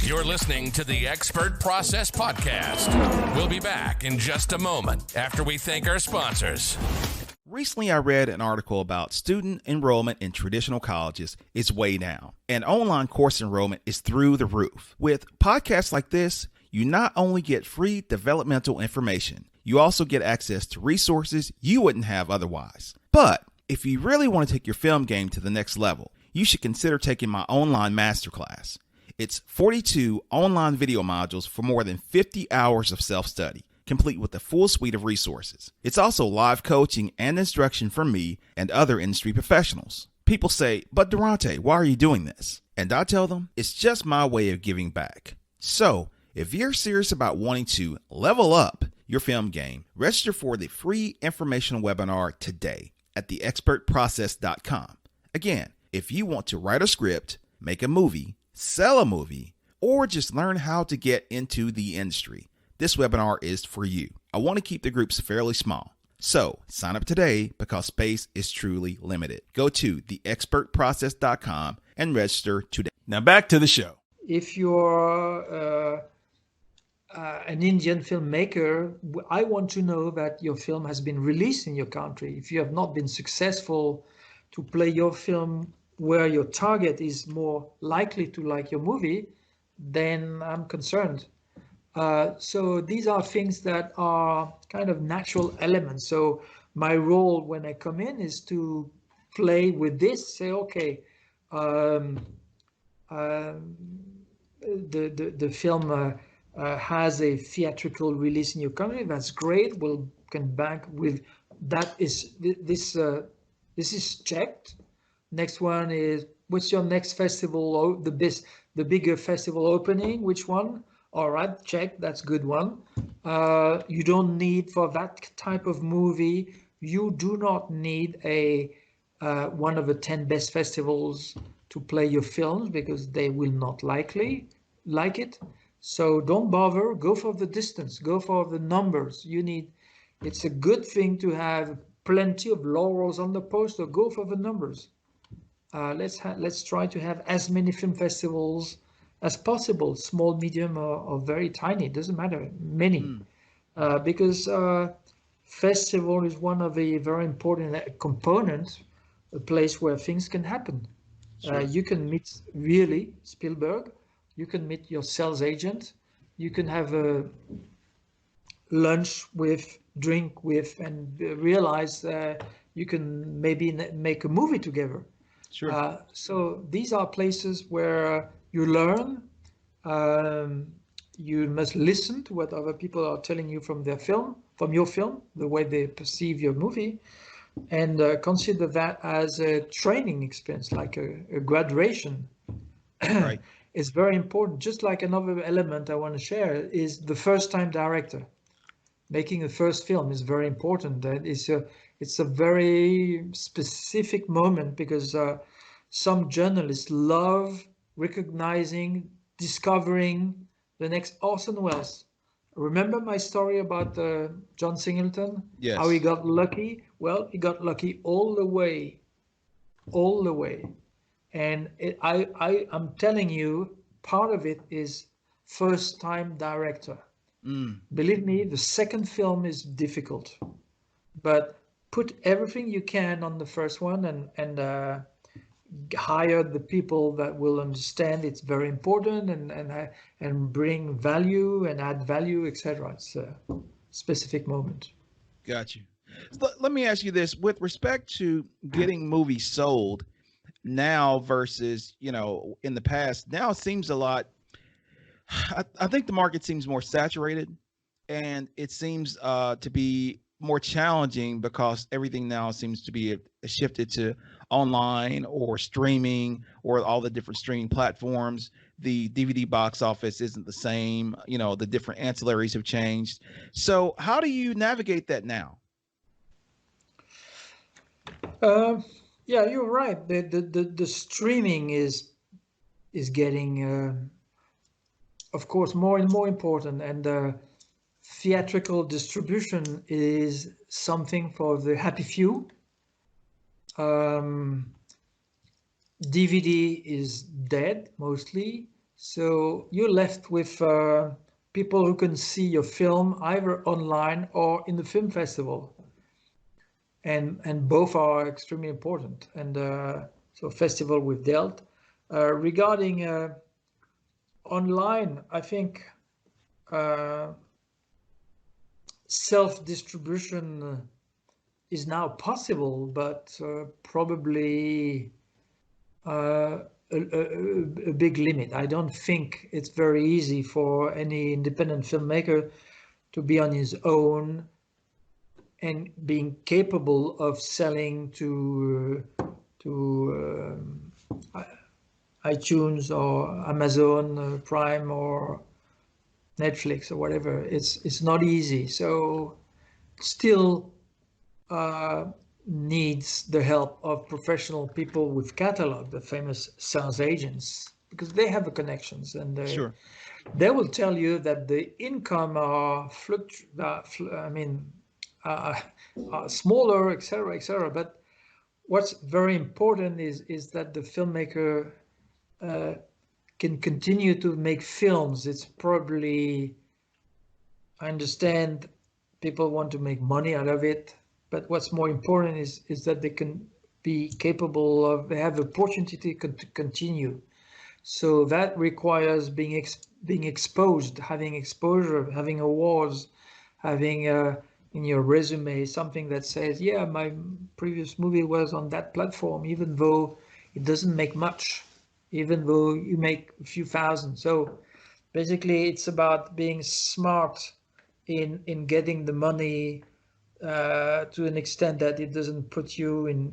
You're listening to the Expert Process Podcast. We'll be back in just a moment after we thank our sponsors. Recently, I read an article about student enrollment in traditional colleges is way down, and online course enrollment is through the roof. With podcasts like this, you not only get free developmental information, you also get access to resources you wouldn't have otherwise. But if you really want to take your film game to the next level, you should consider taking my online masterclass. It's 42 online video modules for more than 50 hours of self-study, complete with a full suite of resources. It's also live coaching and instruction from me and other industry professionals. People say, but Deronte, why are you doing this? And I tell them, it's just my way of giving back. So, if you're serious about wanting to level up your film game, register for the free informational webinar today at theexpertprocess.com. Again, if you want to write a script, make a movie, sell a movie, or just learn how to get into the industry, this webinar is for you. I want to keep the groups fairly small. So sign up today because space is truly limited. Go to theexpertprocess.com and register today. Now back to the show. If you're an Indian filmmaker, I want to know that your film has been released in your country. If you have not been successful to play your film where your target is more likely to like your movie, then I'm concerned. So these are things that are kind of natural elements. So my role when I come in is to play with this, say, okay, the film has a theatrical release in your country. That's great. We'll can bank with that. This is checked. Next one is, what's your next festival? The bigger festival opening. Which one? All right, check. That's good one. You don't need for that type of movie. You do not need a one of the 10 best festivals to play your films because they will not likely like it. So don't bother. Go for the distance. Go for the numbers. It's a good thing to have plenty of laurels on the poster. Go for the numbers. Let's try to have as many film festivals as possible, small, medium, or very tiny. It doesn't matter, many, because festival is one of the very important components, a place where things can happen. Sure. You can meet really Spielberg. You can meet your sales agent. You can have a lunch with, drink with, and realize you can maybe make a movie together. Sure. So these are places where you learn. You must listen to what other people are telling you from their film, from your film, the way they perceive your movie, and consider that as a training experience, like a graduation. Right. It's very important. Just like another element I want to share is the first-time director. Making a first film is very important. That is it's a very specific moment because some journalists love recognizing, discovering the next Orson Welles. Remember my story about John Singleton? How he Yes. got lucky? Well, he got lucky all the way, all the way. And I'm telling you, part of it is first time director. Mm, Believe me, the second film is difficult, but put everything you can on the first one and hire the people that will understand it's very important and bring value and add value, etc. It's a specific moment. got you. So let me ask you this: with respect to getting movies sold now versus in the past, now it seems a lot. I think the market seems more saturated, and it seems to be more challenging because everything now seems to be shifted to online or streaming or all the different streaming platforms. The DVD box office isn't the same. The different ancillaries have changed. So, how do you navigate that now? Uh, yeah, you're right. The streaming is getting, of course, more and more important, and theatrical distribution is something for the happy few. DVD is dead mostly, so you're left with people who can see your film either online or in the film festival, and both are extremely important. And so festival with dealt. Regarding online, I think self-distribution is now possible, but probably a big limit. I don't think it's very easy for any independent filmmaker to be on his own and being capable of selling to iTunes or Amazon Prime or Netflix or whatever. It's not easy. So still needs the help of professional people with catalog, the famous sales agents, because they have the connections and Sure. they will tell you that the income are smaller, etc., etc. But what's very important is that the filmmaker can continue to make films. It's probably, I understand people want to make money out of it, but what's more important is that they can be capable of, they have the opportunity to continue. So that requires being exposed, having exposure, having awards, having in your resume something that says, yeah, my previous movie was on that platform, even though it doesn't make much, even though you make a few thousand. So basically, it's about being smart in getting the money to an extent that it doesn't put you in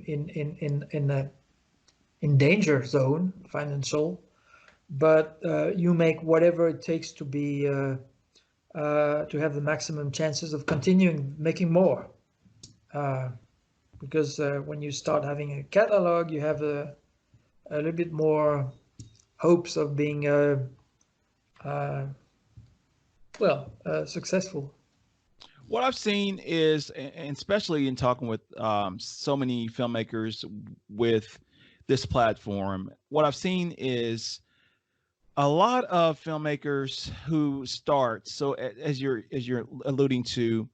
danger zone financial, but you make whatever it takes to be to have the maximum chances of continuing making more. Because when you start having a catalog, you have a little bit more hopes of being successful. What I've seen is, and especially in talking with so many filmmakers with this platform, what I've seen is a lot of filmmakers who start. So as you're alluding to,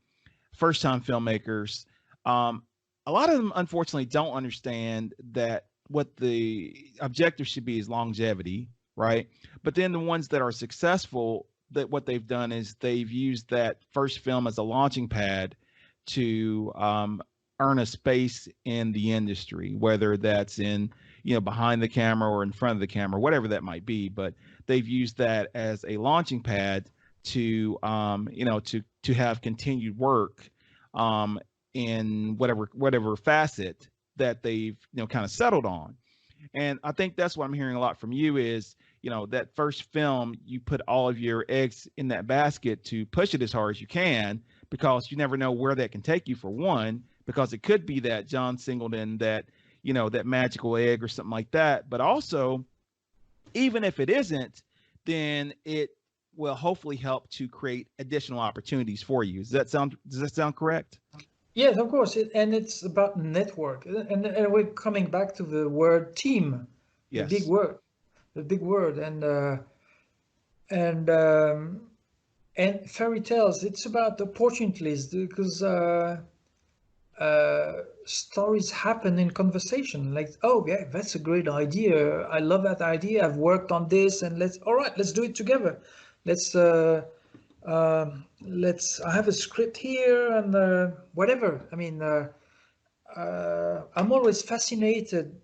first time filmmakers, a lot of them unfortunately don't understand that what the objective should be is longevity, right? But then the ones that are successful, that what they've done is they've used that first film as a launching pad to earn a space in the industry, whether that's in behind the camera or in front of the camera, whatever that might be. But they've used that as a launching pad to to have continued work in whatever facet that they've kind of settled on. And I think that's what I'm hearing a lot from you is, that first film, you put all of your eggs in that basket to push it as hard as you can, because you never know where that can take you, for one, because it could be that John Singleton, that magical egg or something like that. But also, even if it isn't, then it will hopefully help to create additional opportunities for you. Does that sound correct? Yes, of course, and it's about network, and we're coming back to the word team, the big Yes. word, and um, and fairy tales. It's about opportunities because stories happen in conversation. Like, oh yeah, that's a great idea. I love that idea. I've worked on this, and let's do it together. Let's I have a script here and whatever. I mean, I'm always fascinated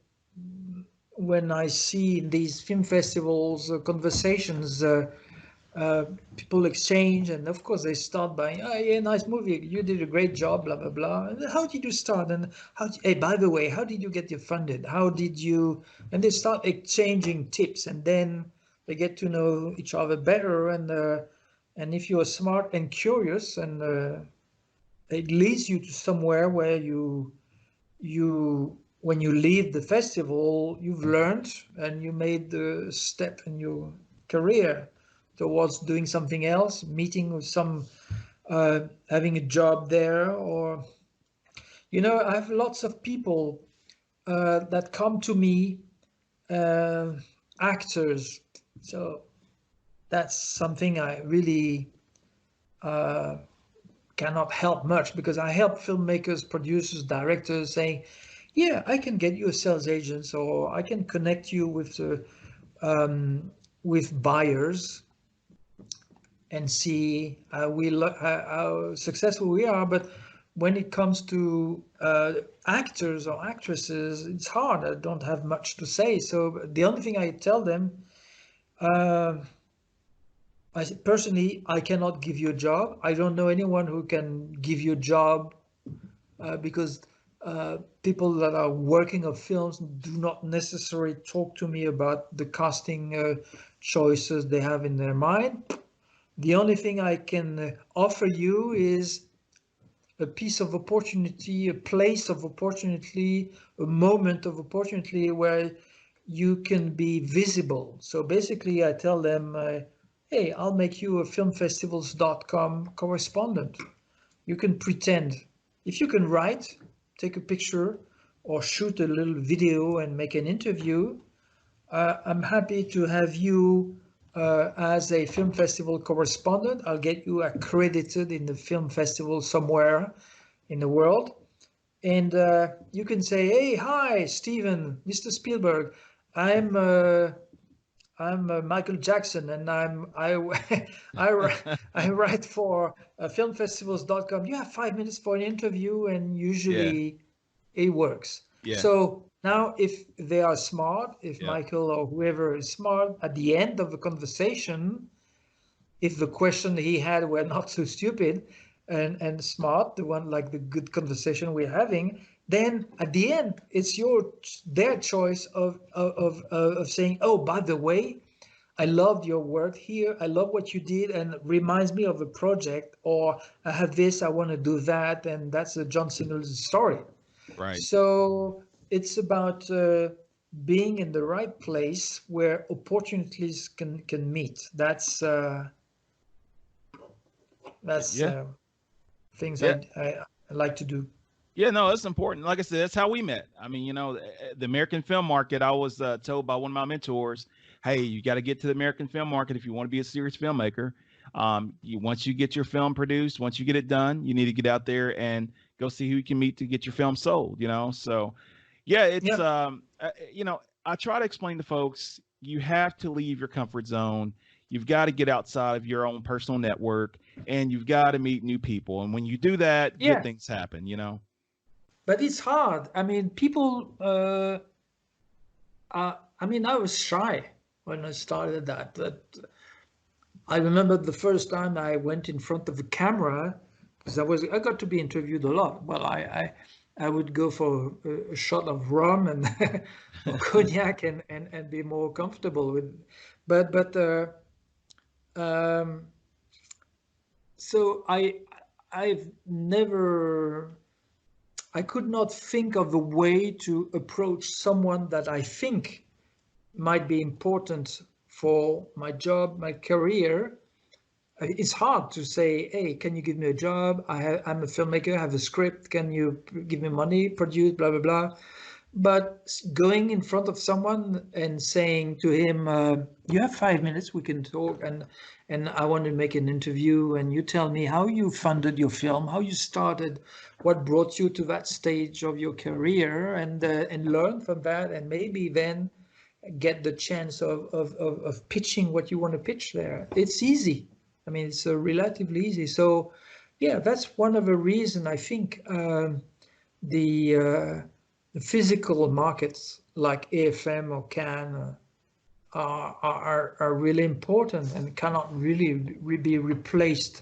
when I see in these film festivals conversations. People exchange, and of course they start by, oh yeah, nice movie, you did a great job, blah blah blah. And how did you start? And hey, by the way, how did you get you funded? How did you? And they start exchanging tips, and then they get to know each other better. And if you are smart and curious, and it leads you to somewhere where you when you leave the festival, you've learned and you made the step in your career towards doing something else, meeting with some, having a job there, or I have lots of people that come to me, actors. So that's something I really cannot help much, because I help filmmakers, producers, directors, saying, yeah, I can get you a sales agent, or I can connect you with buyers and see how successful we are. But when it comes to actors or actresses, it's hard. I don't have much to say. So the only thing I tell them, personally, I cannot give you a job. I don't know anyone who can give you a job, because people that are working on films do not necessarily talk to me about the casting choices they have in their mind. The only thing I can offer you is a piece of opportunity, a place of opportunity, a moment of opportunity where you can be visible. So basically, I tell them, hey, I'll make you a filmfestivals.com correspondent. You can pretend. If you can write, take a picture, or shoot a little video and make an interview, I'm happy to have you as a film festival correspondent. I'll get you accredited in the film festival somewhere in the world. And you can say, hey, hi, Steven, Mr. Spielberg. I'm Michael Jackson, and I write for filmfestivals.com. You have 5 minutes for an interview, and usually it works. Yeah. So now, if they are smart, if Michael or whoever is smart, at the end of the conversation, if the question he had were not so stupid and smart, the one like the good conversation we're having, then at the end, it's their choice of saying, oh, by the way, I loved your work here. I love what you did, and it reminds me of a project, or I have this, I want to do that. And that's a John Singleton story. Right. So it's about being in the right place where opportunities can meet. That's things I like to do. Yeah, no, it's important. Like I said, that's how we met. I mean, the American film market, I was told by one of my mentors, hey, you got to get to the American film market if you want to be a serious filmmaker. Once you get your film produced, once you get it done, you need to get out there and go see who you can meet to get your film sold, So, it's, I try to explain to folks, you have to leave your comfort zone. You've got to get outside of your own personal network, and you've got to meet new people. And when you do that, good things happen, But it's hard. I mean, people, I was shy when I started that. But I remember the first time I went in front of the camera, because I got to be interviewed a lot. Well, I would go for a shot of rum and or cognac and be more comfortable with. So I've never. I could not think of a way to approach someone that I think might be important for my job, my career, it's hard to say, hey, can you give me a job? I'm a filmmaker, I have a script. Can you give me money, produce, blah, blah, blah. But going in front of someone and saying to him, you have 5 minutes, we can talk, and I want to make an interview, and you tell me how you funded your film, how you started, what brought you to that stage of your career, and learn from that, and maybe then get the chance of pitching what you want to pitch there. It's easy. I mean, it's relatively easy. So, yeah, that's one of the reasons I think the physical markets like AFM or Cannes are really important and cannot really be replaced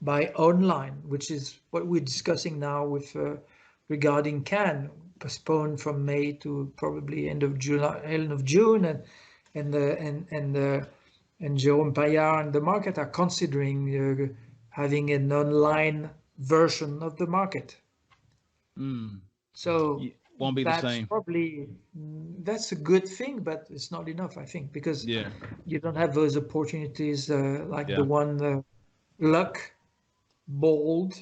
by online, which is what we're discussing now with regarding Cannes, postponed from May to probably end of June, and Jérôme Paillard and the market are considering having an online version of the market. So won't be the same. That's a good thing, but it's not enough, I think, because you don't have those opportunities like the one luck, bold,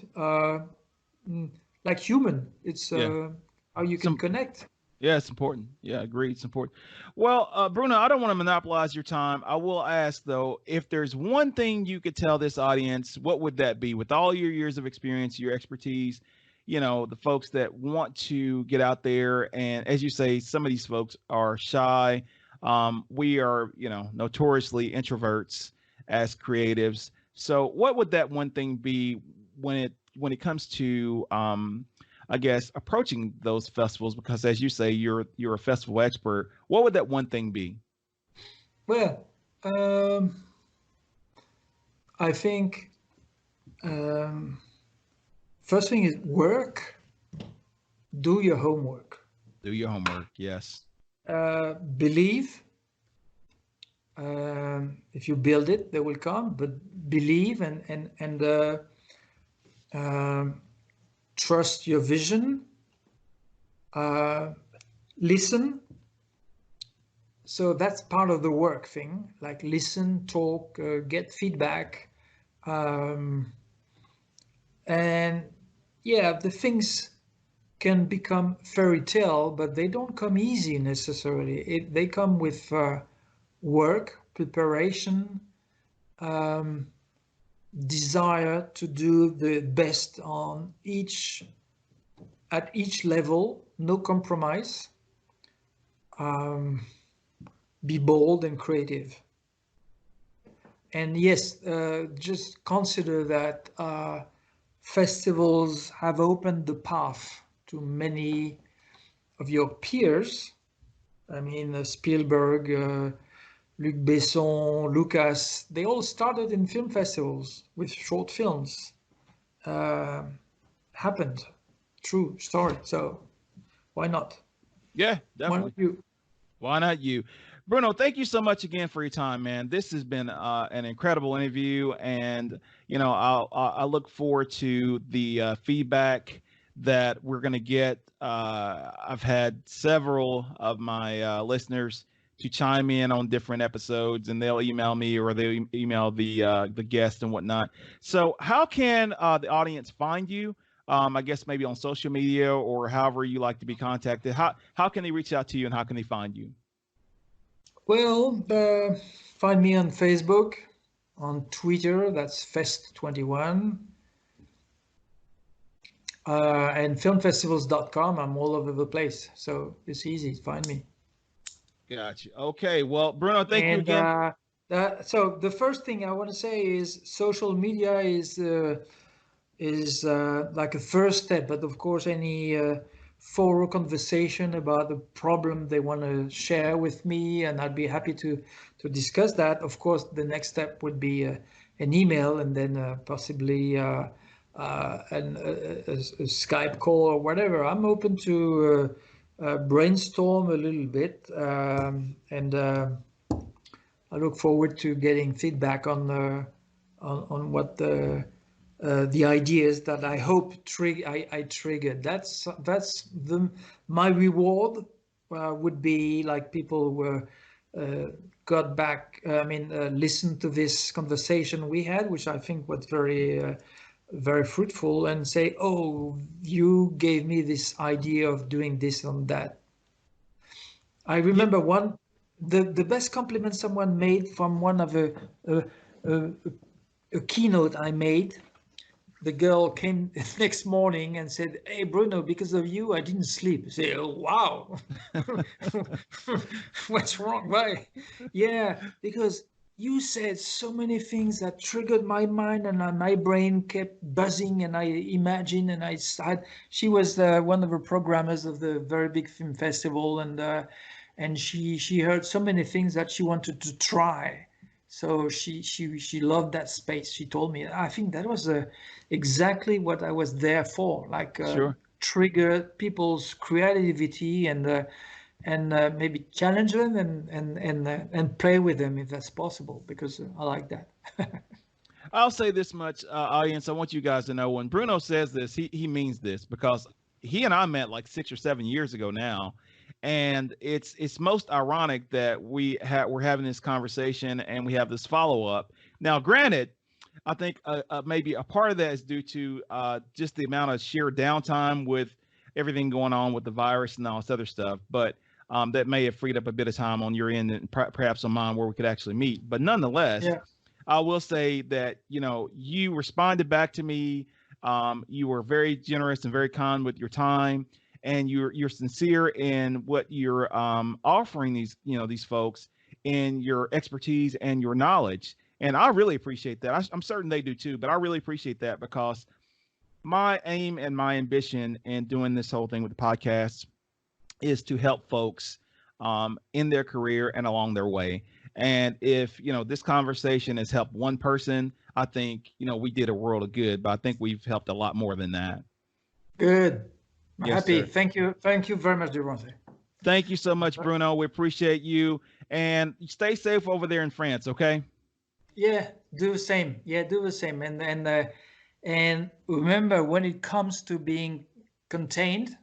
like human. It's how you can connect. Yeah, it's important. Yeah, agreed. It's important. Well, Bruno, I don't want to monopolize your time. I will ask, though, if there's one thing you could tell this audience, what would that be? With all your years of experience, your expertise, you know, the folks that want to get out there. And as you say, some of these folks are shy. We are, you know, notoriously introverts as creatives. So what would that one thing be when it comes to, I guess, approaching those festivals? Because as you say, you're a festival expert. What would that one thing be? Well, I think first thing is work. Do your homework. Do your homework. Yes. Believe. If you build it, they will come. But believe and trust your vision. Listen. So that's part of the work thing. Like listen, talk, get feedback. And yeah, the things can become fairy tale, but they don't come easy necessarily. They come with work, preparation, desire to do the best at each level, no compromise. Be bold and creative. And yes, just consider that festivals have opened the path to many of your peers. I mean, Spielberg, Luc Besson, Lucas, they all started in film festivals with short films. Happened. True story. So why not? Yeah, definitely. Why not you? Why not you? Bruno, thank you so much again for your time, man. This has been an incredible interview, and you know, I look forward to the feedback that we're going to get. I've had several of my listeners to chime in on different episodes, and they'll email me or they'll email the guest and whatnot. So, how can the audience find you? I guess maybe on social media or however you like to be contacted. How can they reach out to you and how can they find you? Well, find me on Facebook, on Twitter, that's Fest21, and filmfestivals.com. I'm all over the place, so it's easy to find me. Gotcha. Okay, well, Bruno, thank you again. So the first thing I want to say is social media is like a first step, but of course any thorough conversation about the problem they want to share with me, and I'd be happy to discuss that. Of course, the next step would be an email, and then possibly a Skype call or whatever. I'm open to brainstorm a little bit, and I look forward to getting feedback on what the ideas that I hope I triggered. That's my reward would be like people were got back, listened to this conversation we had, which I think was very, very fruitful, and say, oh, you gave me this idea of doing this and that. I remember the best compliment someone made from one of a keynote I made. The girl came next morning and said, hey, Bruno, because of you, I didn't sleep. I say, oh, wow. What's wrong? Why? Yeah, because you said so many things that triggered my mind, and my brain kept buzzing, and I imagined, and she was one of the programmers of the very big film festival, and she heard so many things that she wanted to try. So she loved that space. She told me, I think that was exactly what I was there for, like trigger people's creativity and maybe challenge them and play with them if that's possible, because I like that. I'll say this much, audience. I want you guys to know, when Bruno says this, he means this, because he and I met like 6 or 7 years ago now. And it's most ironic that we're having this conversation and we have this follow up. Now, granted, I think maybe a part of that is due to just the amount of sheer downtime with everything going on with the virus and all this other stuff. But that may have freed up a bit of time on your end and perhaps on mine where we could actually meet. But nonetheless, I will say that, you responded back to me. You were very generous and very kind with your time. And you're sincere in what you're offering these folks in your expertise and your knowledge. And I really appreciate that. I'm certain they do too, but I really appreciate that, because my aim and my ambition in doing this whole thing with the podcast is to help folks in their career and along their way. And if, this conversation has helped one person, I think, we did a world of good, but I think we've helped a lot more than that. Good. Yes, happy. sir. Thank you very much, Deronte. Thank you so much, Bruno. We appreciate you, and stay safe over there in France. Okay. Yeah, do the same. And remember, when it comes to being contained,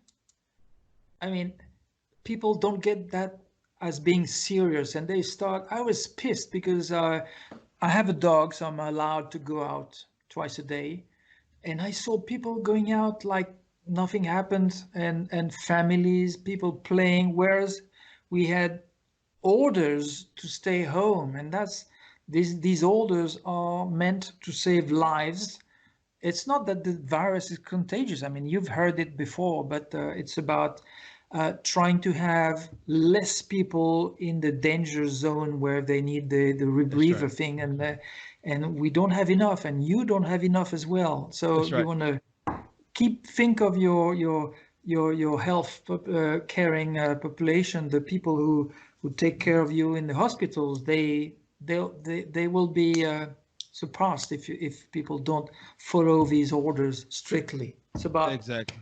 people don't get that as being serious, and they start. I was pissed because I have a dog, so I'm allowed to go out twice a day, and I saw people going out like nothing happened, and families, people playing, whereas we had orders to stay home, and these orders are meant to save lives. It's not that the virus is contagious. You've heard it before, but it's about trying to have less people in the danger zone where they need the rebreather thing, and we don't have enough, and you don't have enough as well. So you want to think of your health caring population, the people who take care of you in the hospitals. They will be surprised if people don't follow these orders strictly. It's about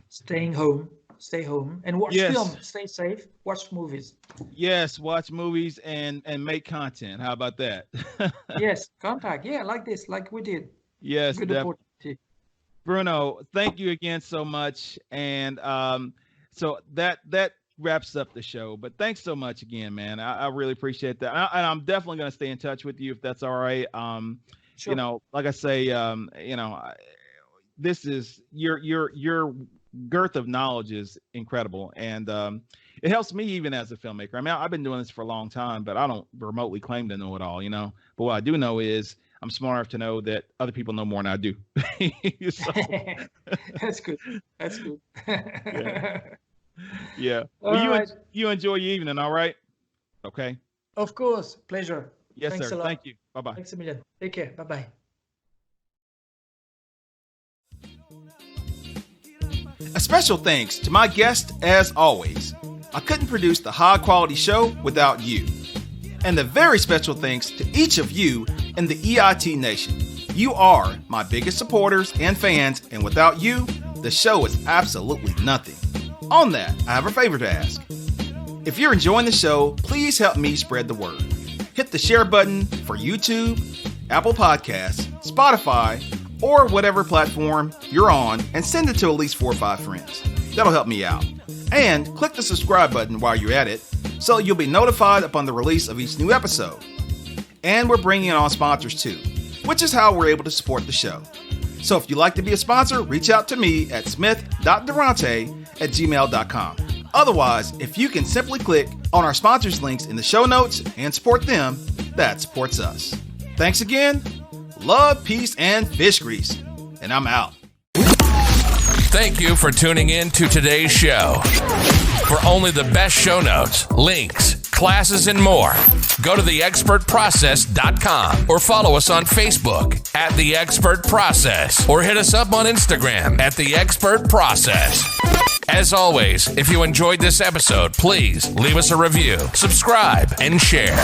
staying home, stay home, and watch film. Stay safe. Watch movies. Yes, watch movies and make content. How about that? Yes, contact. Yeah, like this, like we did. Yes, good opportunity. Bruno, thank you again so much. And so that wraps up the show. But thanks so much again, man. I really appreciate that. And I'm definitely going to stay in touch with you if that's all right. Sure. Like I say, this is your girth of knowledge is incredible, and it helps me even as a filmmaker. I've been doing this for a long time, but I don't remotely claim to know it all, But what I do know is I'm smart enough to know that other people know more than I do. That's good. That's good. Yeah. Well, you enjoy your evening, all right? Okay. Of course. Pleasure. Yes, Thanks sir. a lot. Thank you. Bye-bye. Thanks a million. Take care. Bye-bye. A special thanks to my guest as always. I couldn't produce the high quality show without you. And a very special thanks to each of you in the EIT Nation. You are my biggest supporters and fans, and without you, the show is absolutely nothing. On that, I have a favor to ask. If you're enjoying the show, please help me spread the word. Hit the share button for YouTube, Apple Podcasts, Spotify, or whatever platform you're on, and send it to at least 4 or 5 friends. That'll help me out. And click the subscribe button while you're at it. so you'll be notified upon the release of each new episode. And we're bringing on sponsors too, which is how we're able to support the show. So if you'd like to be a sponsor, reach out to me at smith.deronte@gmail.com. Otherwise, if you can simply click on our sponsors links in the show notes and support them, that supports us. Thanks again. Love, peace, and fish grease. And I'm out. Thank you for tuning in to today's show. For only the best show notes, links, classes, and more, go to theexpertprocess.com or follow us on Facebook at The Expert Process or hit us up on Instagram at The Expert Process. As always, if you enjoyed this episode, please leave us a review, subscribe, and share.